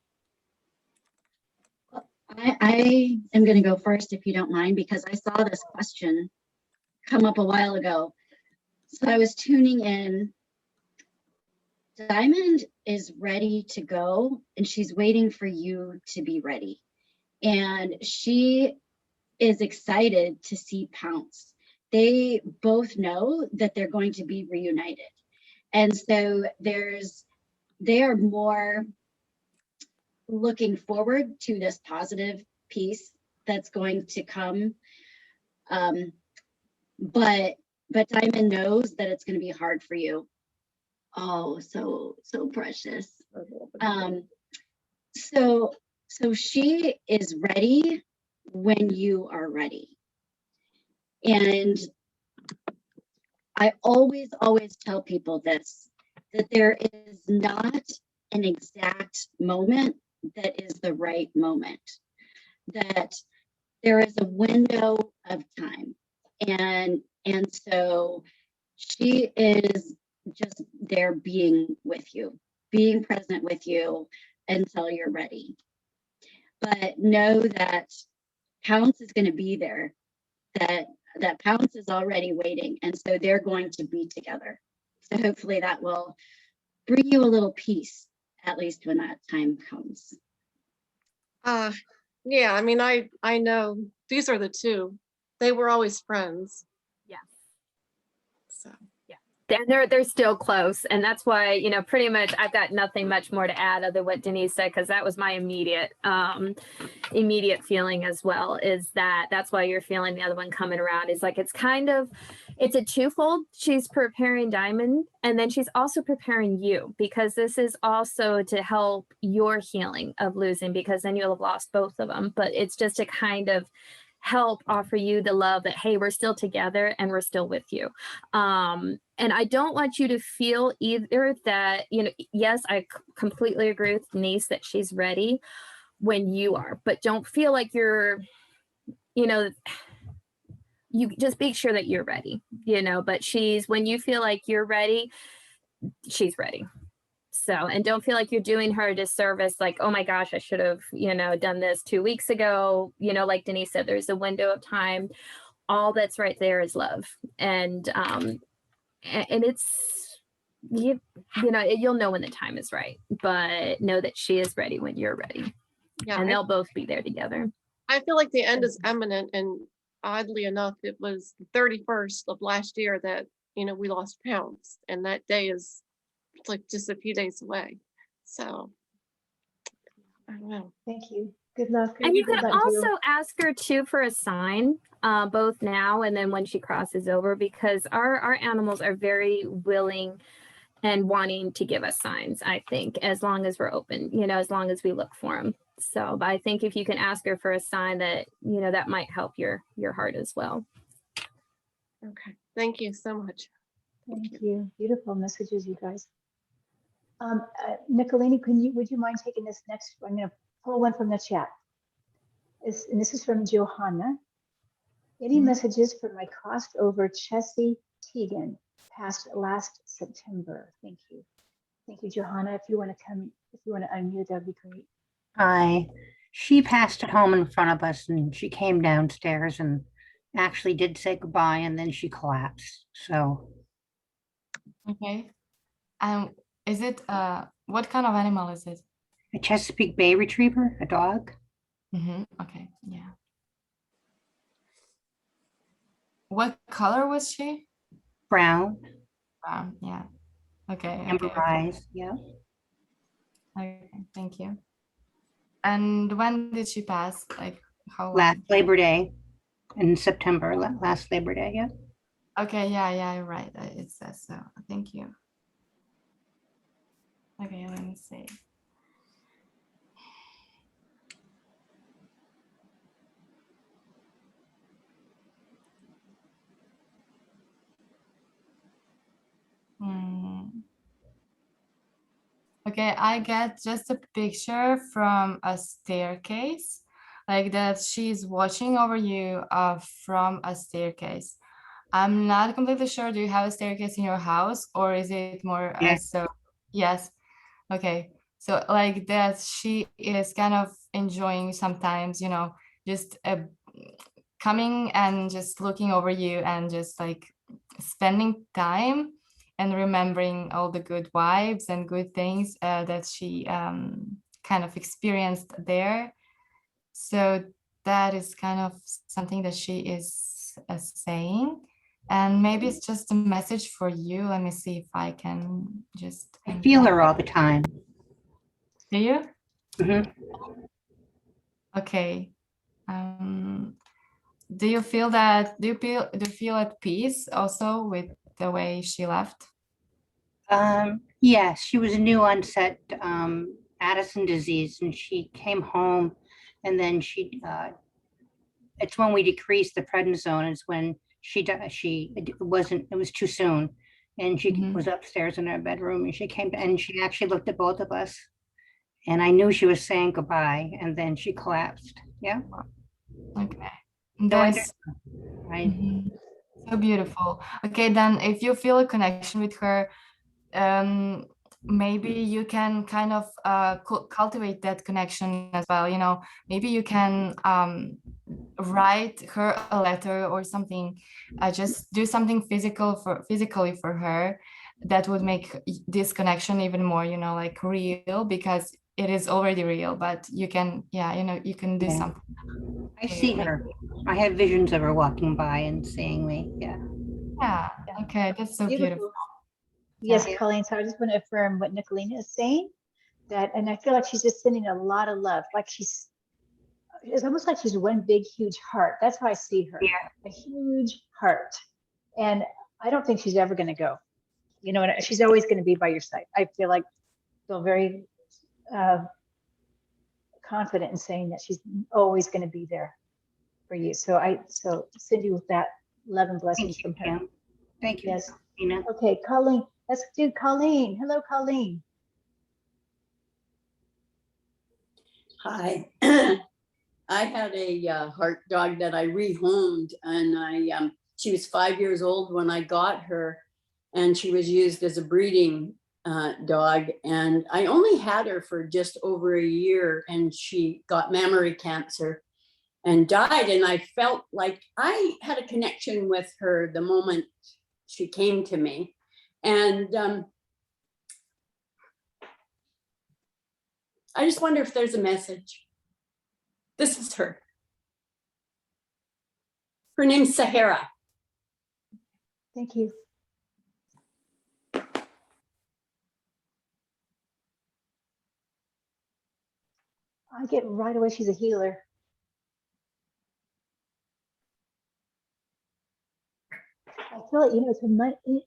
I am going to go first if you don't mind, because I saw this question come up a while ago. So I was tuning in. Diamond is ready to go and she's waiting for you to be ready. And she is excited to see Pounce. They both know that they're going to be reunited. And so they are more looking forward to this positive piece that's going to come. But Diamond knows that it's going to be hard for you. Oh, so precious. So she is ready when you are ready. And I always tell people this, that there is not an exact moment that is the right moment, that there is a window of time. And so she is just there being with you, being present with you until you're ready. But know that Pounce is going to be there, that Pounce is already waiting, and so they're going to be together. So hopefully that will bring you a little peace, at least when that time comes. Yeah, I mean, I know these are the two. They were always friends. Yeah. So yeah. they're still close, and that's why, you know, pretty much I've got nothing much more to add other than what Denise said, because that was my immediate feeling as well, is that's why you're feeling the other one coming around. Is like, it's a twofold. She's preparing Diamond, and then she's also preparing you, because this is also to help your healing of losing, because then you'll have lost both of them. But it's just to kind of help offer you the love that, hey, we're still together and we're still with you. And I don't want you to feel either that, you know, yes, I completely agree with Denise that she's ready when you are, but don't feel like you're, you know, you just make sure that you're ready, you know. But when you feel like you're ready, she's ready. So, and don't feel like you're doing her a disservice, like, oh my gosh, I should have, you know, done this 2 weeks ago. You know, like Denise said, there's a window of time. All that's right there is love. And it's, you know, you'll know when the time is right, but know that she is ready when you're ready. Yeah, And they'll both be there together. I feel like the end is imminent, and oddly enough, it was the 31st of last year that, you know, we lost Pounce, and that day is, it's like just a few days away. So I don't know. Thank you. Good luck. And you Good can luck, also Jill. ask her too for a sign, both now and then when she crosses over, because our animals are very willing and wanting to give us signs, I think, as long as we're open, you know, as long as we look for them. So, but I think if you can ask her for a sign, that, you know, that might help your heart as well. Okay, thank you so much. Thank you. Beautiful messages, you guys. Nikolina, would you mind taking this next? I'm going to pull one from the chat. And this is from Johanna. Any messages for my crossed over Chessie Teigen, passed last September? Thank you. Thank you, Johanna. If you want to unmute, that'd be great. Hi. She passed at home in front of us, and she came downstairs and actually did say goodbye, and then she collapsed. So. Okay. Is it what kind of animal is it? A Chesapeake Bay Retriever, a dog. Okay, yeah. What color was she? Brown. Brown, yeah. Okay. Amber eyes, yeah. Okay, thank you. And when did she pass? Like how long? Last Labor Day in September, last Labor Day, yeah. Okay, yeah, you're right. It says so. Thank you. Okay, let me see. Okay, I get just a picture from a staircase, like that she's watching over you from a staircase. I'm not completely sure. Do you have a staircase in your house, or is it more so? Yes. Okay. So like that, she is kind of enjoying sometimes, you know, just coming and just looking over you and just like spending time and remembering all the good vibes and good things that she kind of experienced there. So that is kind of something that she is saying. And maybe it's just a message for you. Let me see if I can just. I feel her all the time. Do you? Mm-hmm. Okay. Do you feel that? Do you feel at peace also with the way she left? Yes, she was a new onset Addison disease, and she came home, and then it's when we decreased the prednisone. It's when it was too soon, and she was upstairs in her bedroom, and she came and she actually looked at both of us, and I knew she was saying goodbye, and then she collapsed. Yeah. Okay. That's right. So beautiful. Okay, then if you feel a connection with her, maybe you can kind of cultivate that connection as well. You know, maybe you can write her a letter or something. Just do something physically for her that would make this connection even more, you know, like real, because it is already real. But you can, you know, you can do something. I see her. I have visions of her walking by and seeing me. Yeah. Yeah. Okay, that's so beautiful. Yes, Yeah. Colleen. So I just want to affirm what Nikolina is saying. And I feel like she's just sending a lot of love. Like it's almost like she's one big, huge heart. That's how I see her. Yeah. A huge heart. And I don't think she's ever going to go. You know, she's always going to be by your side. I feel very confident in saying that she's always going to be there for you. So send you with that love and blessings from her. Kim. Thank you. Yes. Tina. Okay, Colleen. Let's do Colleen. Hello, Colleen. Hi. I had a heart dog that I rehomed, and she was 5 years old when I got her, and she was used as a breeding dog. And I only had her for just over a year, and she got mammary cancer and died. And I felt like I had a connection with her the moment she came to me. And I just wonder if there's a message. This is her. Her name's Sahara. Thank you. I get right away, she's a healer. I feel like, it's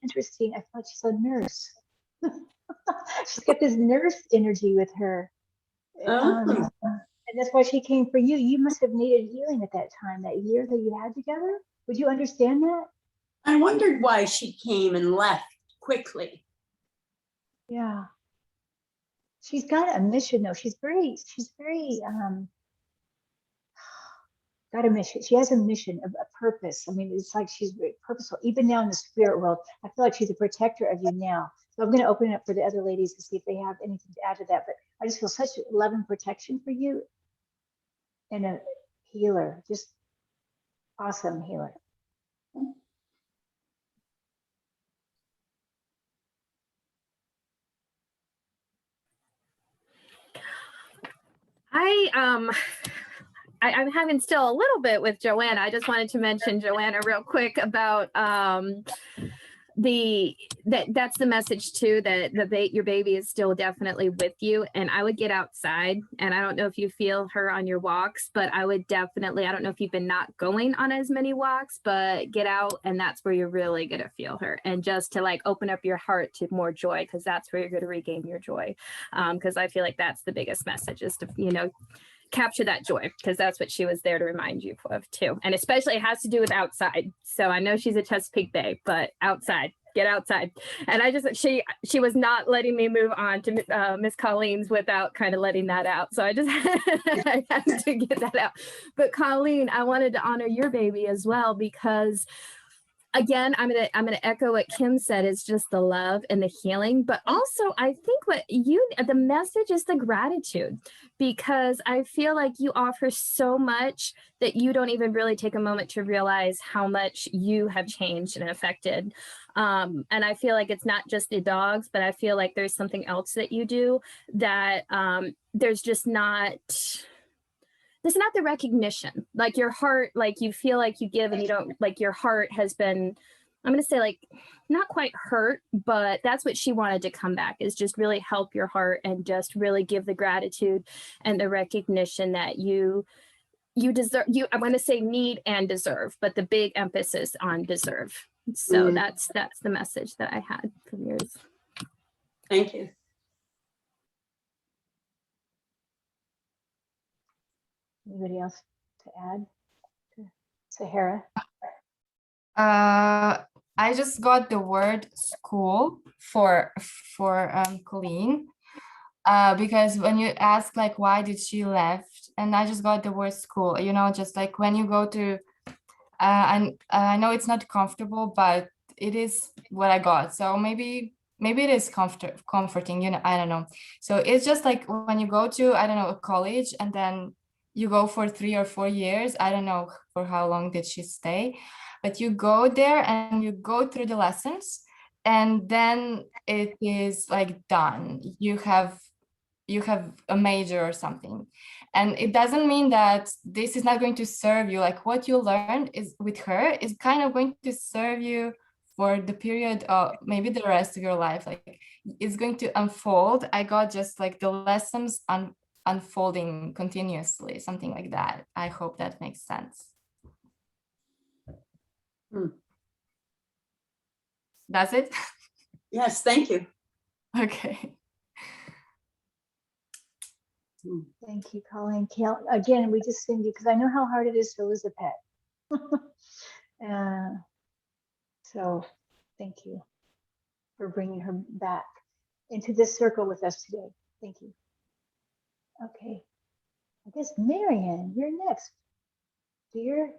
interesting. I feel like she's a nurse. She's got this nurse energy with her. And that's why she came for you. You must have needed healing at that time, that year that you had together. Would you understand that? I wondered why she came and left quickly. Yeah. She's got a mission though. She's very got a mission. She has a mission, a purpose. I mean, it's like she's very purposeful. Even now in the spirit world, I feel like she's a protector of you now. So I'm going to open it up for the other ladies to see if they have anything to add to that. But I just feel such love and protection for you, and a healer, just awesome healer. I'm having still a little bit with Joanna. I just wanted to mention, Joanna, real quick about that's the message too, that your baby is still definitely with you. And I would get outside, and I don't know if you feel her on your walks, but I would definitely, I don't know if you've been not going on as many walks, but get out, and that's where you're really going to feel her. And just to open up your heart to more joy, because that's where you're going to regain your joy. Because I feel like that's the biggest message, is to, capture that joy, because that's what she was there to remind you of too. And especially it has to do with outside. So I know she's a Chesapeake Bay, but outside, get outside. And she was not letting me move on to Miss Colleen's without kind of letting that out. So I just I had to get that out. But Colleen, I wanted to honor your baby as well, because again, I'm gonna echo what Kim said, is just the love and the healing, but also I think the message is the gratitude, because I feel like you offer so much that you don't even really take a moment to realize how much you have changed and affected. And I feel like it's not just the dogs, but I feel like there's something else that you do that there's not the recognition, like your heart, like you feel like you give and you don't, like your heart has been, I'm going to say not quite hurt, but that's what she wanted to come back, is just really help your heart and just really give the gratitude and the recognition that you deserve. I want to say need and deserve, but the big emphasis on deserve. So that's the message that I had from yours. Thank you. Anybody else to add to Sahara? I just got the word school for Colleen, because when you ask why did she left, and I just got the word school, just when you go to and I know it's not comfortable, but it is what I got. So maybe it is comforting, I don't know. So it's just when you go to, I don't know, a college, and then you go for 3 or 4 years. I don't know for how long did she stay, but you go there and you go through the lessons, and then it is done. You have a major or something, and it doesn't mean that this is not going to serve you. What you learned is with her is kind of going to serve you for the period of maybe the rest of your life, like it's going to unfold. I got just like the lessons unfolding continuously, something like that. I hope that makes sense. Does it? Yes, thank you. Okay. Thank you, Colleen. Again, we just send you, because I know how hard it is to lose a pet. So thank you for bringing her back into this circle with us today. Thank you. Okay, I guess Marianne, you're next, dear.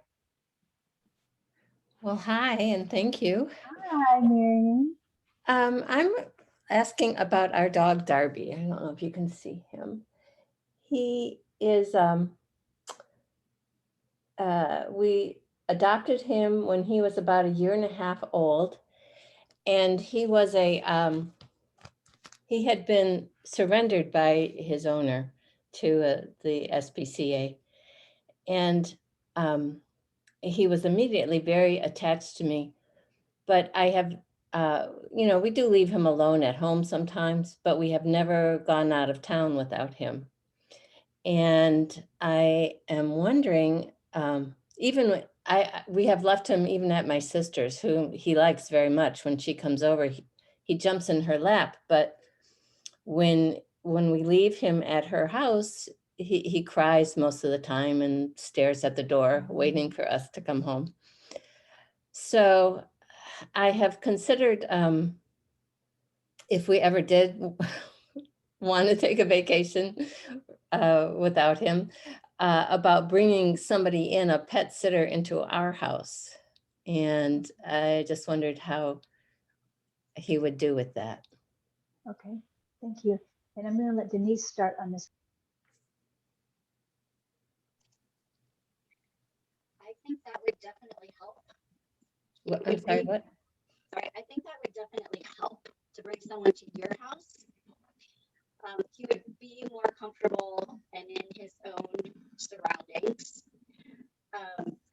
Well, hi, and thank you. Hi, Marianne. I'm asking about our dog, Darby. I don't know if you can see him. He is, we adopted him when he was about 1.5 years old, and he was he had been surrendered by his owner to the SPCA, and he was immediately very attached to me. But I have, we do leave him alone at home sometimes, but we have never gone out of town without him. And I am wondering, we have left him even at my sister's, whom he likes very much. When she comes over, he jumps in her lap. But when we leave him at her house, he cries most of the time and stares at the door, waiting for us to come home. So I have considered, if we ever did want to take a vacation without him, about bringing somebody in, a pet sitter, into our house. And I just wondered how he would do with that. Okay, thank you. And I'm going to let Denise start on this. I think that would definitely help. I'm sorry, what? Sorry, I think that would definitely help to bring someone to your house. He would be more comfortable and in his own surroundings.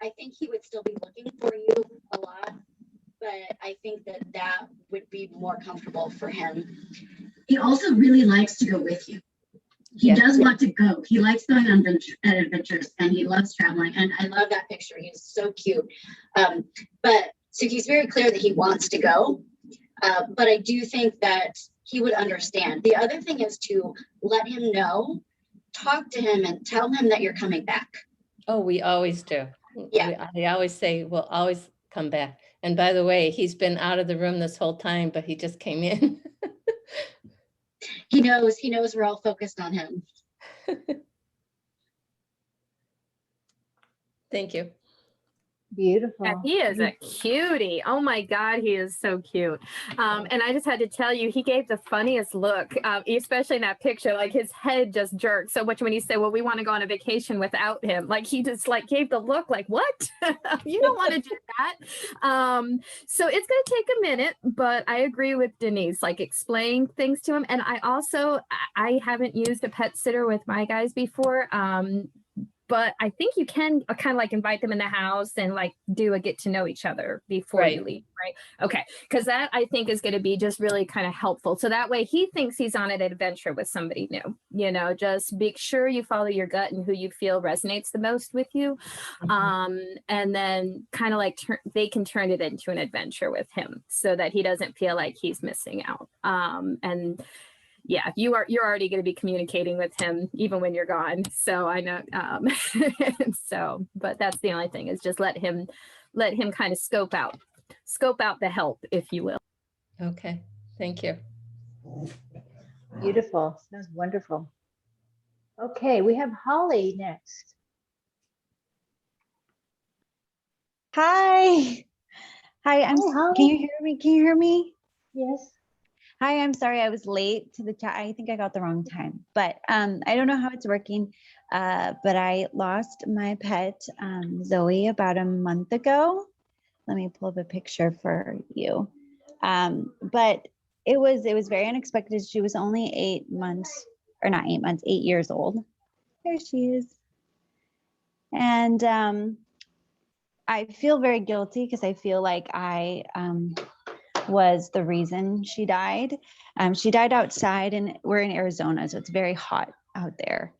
I think he would still be looking for you a lot, but I think that would be more comfortable for him. He also really likes to go with you. He does want to go. He likes going on adventures, and he loves traveling. And I love that picture. He's so cute. But so he's very clear that he wants to go. But I do think that he would understand. The other thing is to let him know, talk to him, and tell him that you're coming back. Oh, we always do. Yeah. I always say, we'll always come back. And by the way, he's been out of the room this whole time, but he just came in. He knows we're all focused on him. Thank you. Beautiful. And he is a cutie. Oh my God, he is so cute. And I just had to tell you, he gave the funniest look, especially in that picture. Like his head just jerked so much when he said, well, we want to go on a vacation without him. Like he just like gave the look like, what? You don't want to do that. So it's going to take a minute, but I agree with Denise, like explain things to him. And I haven't used a pet sitter with my guys before. But I think you can kind of like invite them in the house and like do a get to know each other before you leave, right? Okay, because that I think is going to be just really kind of helpful. So that way he thinks he's on an adventure with somebody new, just make sure you follow your gut and who you feel resonates the most with you. And then kind of like they can turn it into an adventure with him so that he doesn't feel like he's missing out. And yeah, you're already going to be communicating with him even when you're gone. So I know, but that's the only thing is just let him kind of scope out the help, if you will. Okay, thank you. Beautiful, sounds wonderful. Okay, we have Holly next. Hi. Hi, Holly. Can you hear me? Can you hear me? Yes. Hi, I'm sorry I was late to the chat. I think I got the wrong time, but I don't know how it's working. But I lost my pet, Zoe, about a month ago. Let me pull up a picture for you. But it was very unexpected. She was only 8 months, or not 8 months, 8 years old. There she is. And I feel very guilty because I feel like I was the reason she died. She died outside, and we're in Arizona, so it's very hot out there.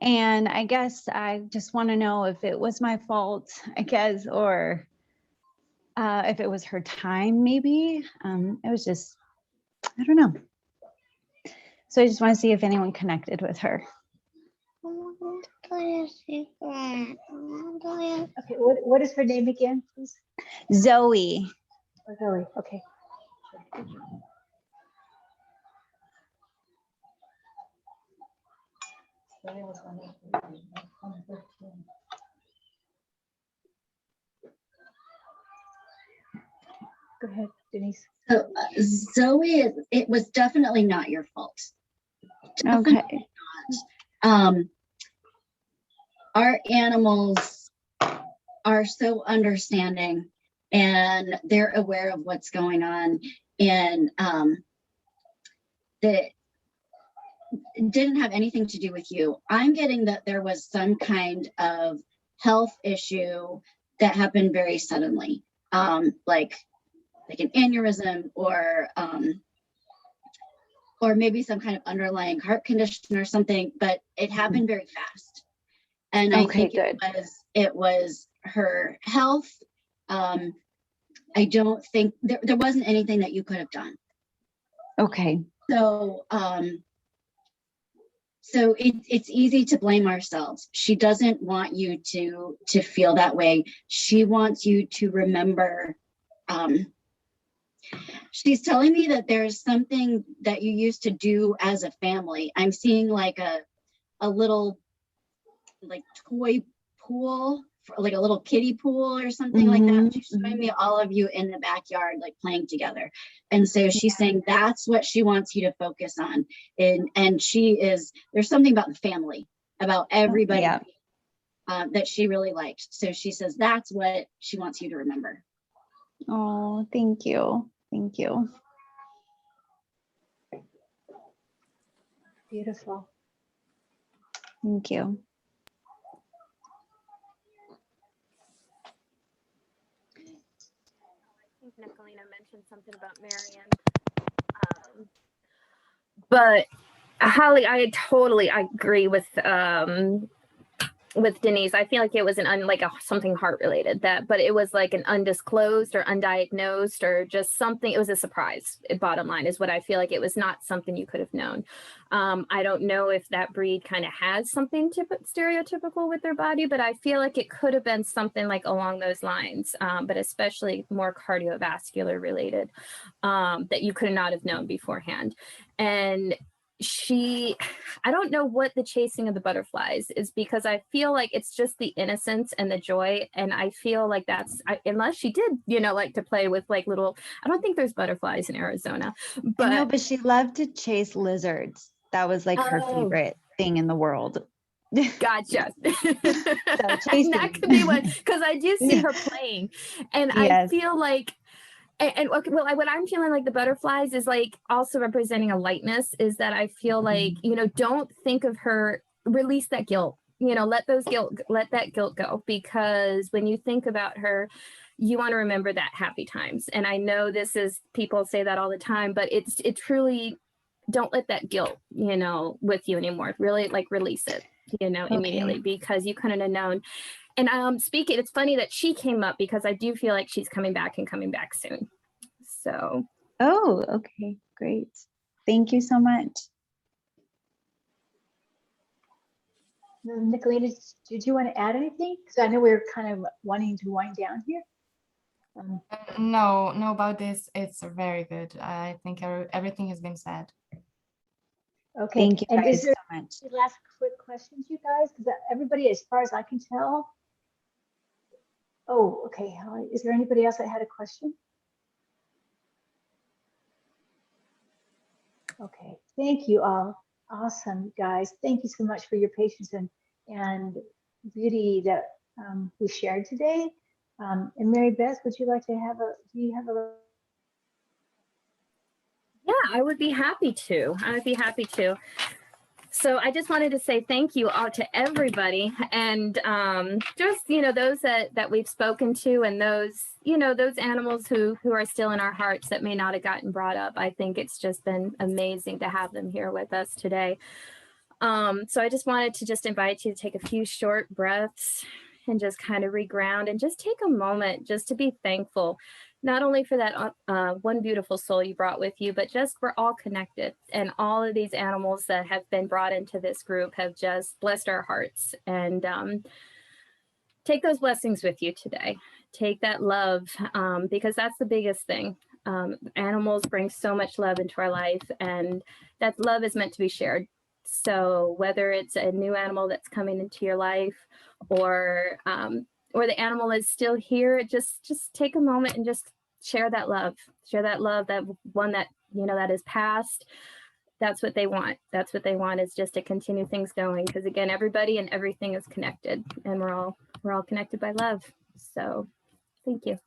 And I guess I just want to know if it was my fault, I guess, or if it was her time, maybe. It was just, I don't know. So I just want to see if anyone connected with her. Okay, what is her name again, please? Zoe. Oh, Zoe, okay. Go ahead, Denise. So Zoe, it was definitely not your fault. Okay. Our animals are so understanding, and they're aware of what's going on, and that it didn't have anything to do with you. I'm getting that there was some kind of health issue that happened very suddenly, like an aneurysm, or maybe some kind of underlying heart condition or something, but it happened very fast. And I think it was her health. I don't think there wasn't anything that you could have done. Okay. So so it's easy to blame ourselves. She doesn't want you to feel that way. She wants you to remember. She's telling me that there's something that you used to do as a family. I'm seeing like a little like toy pool, like a little kiddie pool or something like that. She's showing me all of you in the backyard, like playing together. And so she's saying that's what she wants you to focus on. And there's something about the family, about everybody that she really liked. So she says that's what she wants you to remember. Oh, thank you. Thank you. Beautiful. Thank you. I think Nikolina mentioned something about Marion. But Holly, I agree with Denise. I feel like it was something heart related, but it was like an undisclosed or undiagnosed or just something. It was a surprise. Bottom line is what I feel like. It was not something you could have known. I don't know if that breed kind of has something stereotypical with their body, but I feel like it could have been something like along those lines, but especially more cardiovascular related, that you could not have known beforehand. And I don't know what the chasing of the butterflies is, because I feel like it's just the innocence and the joy. And I feel like unless she did, like to play with like little, I don't think there's butterflies in Arizona, but no, but she loved to chase lizards. That was like her favorite thing in the world. Gotcha. So and that could be one, because I do see her playing, and I feel like, what I'm feeling like the butterflies is like also representing a lightness, is that I feel like, don't think of her, release that guilt, let that guilt go, because when you think about her, you want to remember that happy times. And I know people say that all the time, but it truly, don't let that guilt, with you anymore. Really like release it, immediately, because you couldn't have known. And it's funny that she came up, because I do feel like she's coming back soon. So. Oh, okay, great. Thank you so much. Nikolina, did you want to add anything? Because I know we're kind of wanting to wind down here. No, about this, it's very good. I think everything has been said. Okay. Thank you and guys is there so much. any last quick questions, you guys? Because everybody, as far as I can tell. Oh, okay. Is there anybody else that had a question? Okay. Thank you all. Awesome, guys. Thank you so much for your patience and beauty that we shared today. And Mary Beth, would you like to do you have a? Yeah, I would be happy to. So I just wanted to say thank you all to everybody, and just, you know, those that we've spoken to, and those, you know, those animals who are still in our hearts that may not have gotten brought up. I think it's just been amazing to have them here with us today. So I just wanted to just invite you to take a few short breaths and just kind of reground and just take a moment just to be thankful, not only for that one beautiful soul you brought with you, but just we're all connected, and all of these animals that have been brought into this group have just blessed our hearts. And take those blessings with you today. Take that love, because that's the biggest thing. Animals bring so much love into our life, and that love is meant to be shared. So whether it's a new animal that's coming into your life, or the animal is still here, just take a moment and just share that love, that one that, you know, that is past. That's what they want. That's what they want, is just to continue things going. Because again, everybody and everything is connected, and we're all connected by love. So thank you.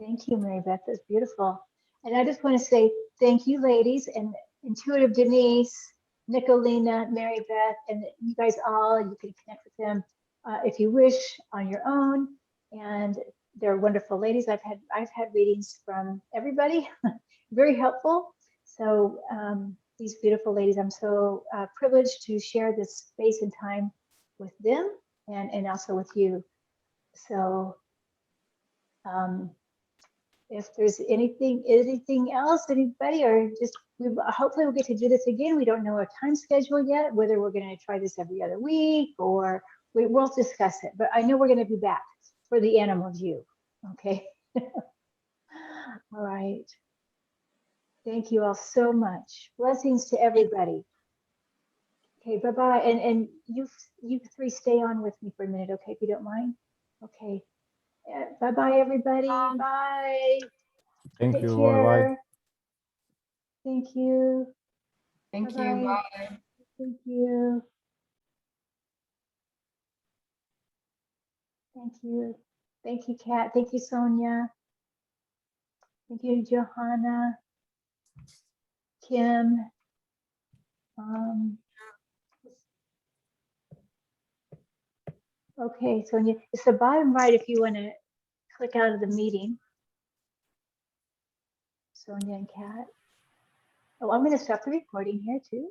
Thank you, Mary Beth. That's beautiful. And I just want to say thank you, ladies, and Intuitive Denise, Nikolina, Mary Beth, and you guys all. You can connect with them if you wish on your own. And they're wonderful ladies. I've had readings from everybody, very helpful. So these beautiful ladies, I'm so privileged to share this space and time with them, and also with you. So if there's anything else, anybody, or just hopefully we'll get to do this again. We don't know our time schedule yet, whether we're going to try this every other week, or we'll discuss it. But I know we're going to be back for the animal view. Okay. All right. Thank you all so much. Blessings to everybody. Okay, bye-bye. And you three stay on with me for a minute, okay, if you don't mind. Okay. Bye-bye, everybody. Bye. Thank Take you. care. Bye-bye. Thank you. Thank you. Bye-bye. Bye. Thank you. Thank you. Thank you, Kat. Thank you, Sonia. Thank you, Johanna. Kim. Okay, Sonia, it's the bottom right if you want to click out of the meeting. Sonia and Kat. Oh, I'm going to stop the recording here too.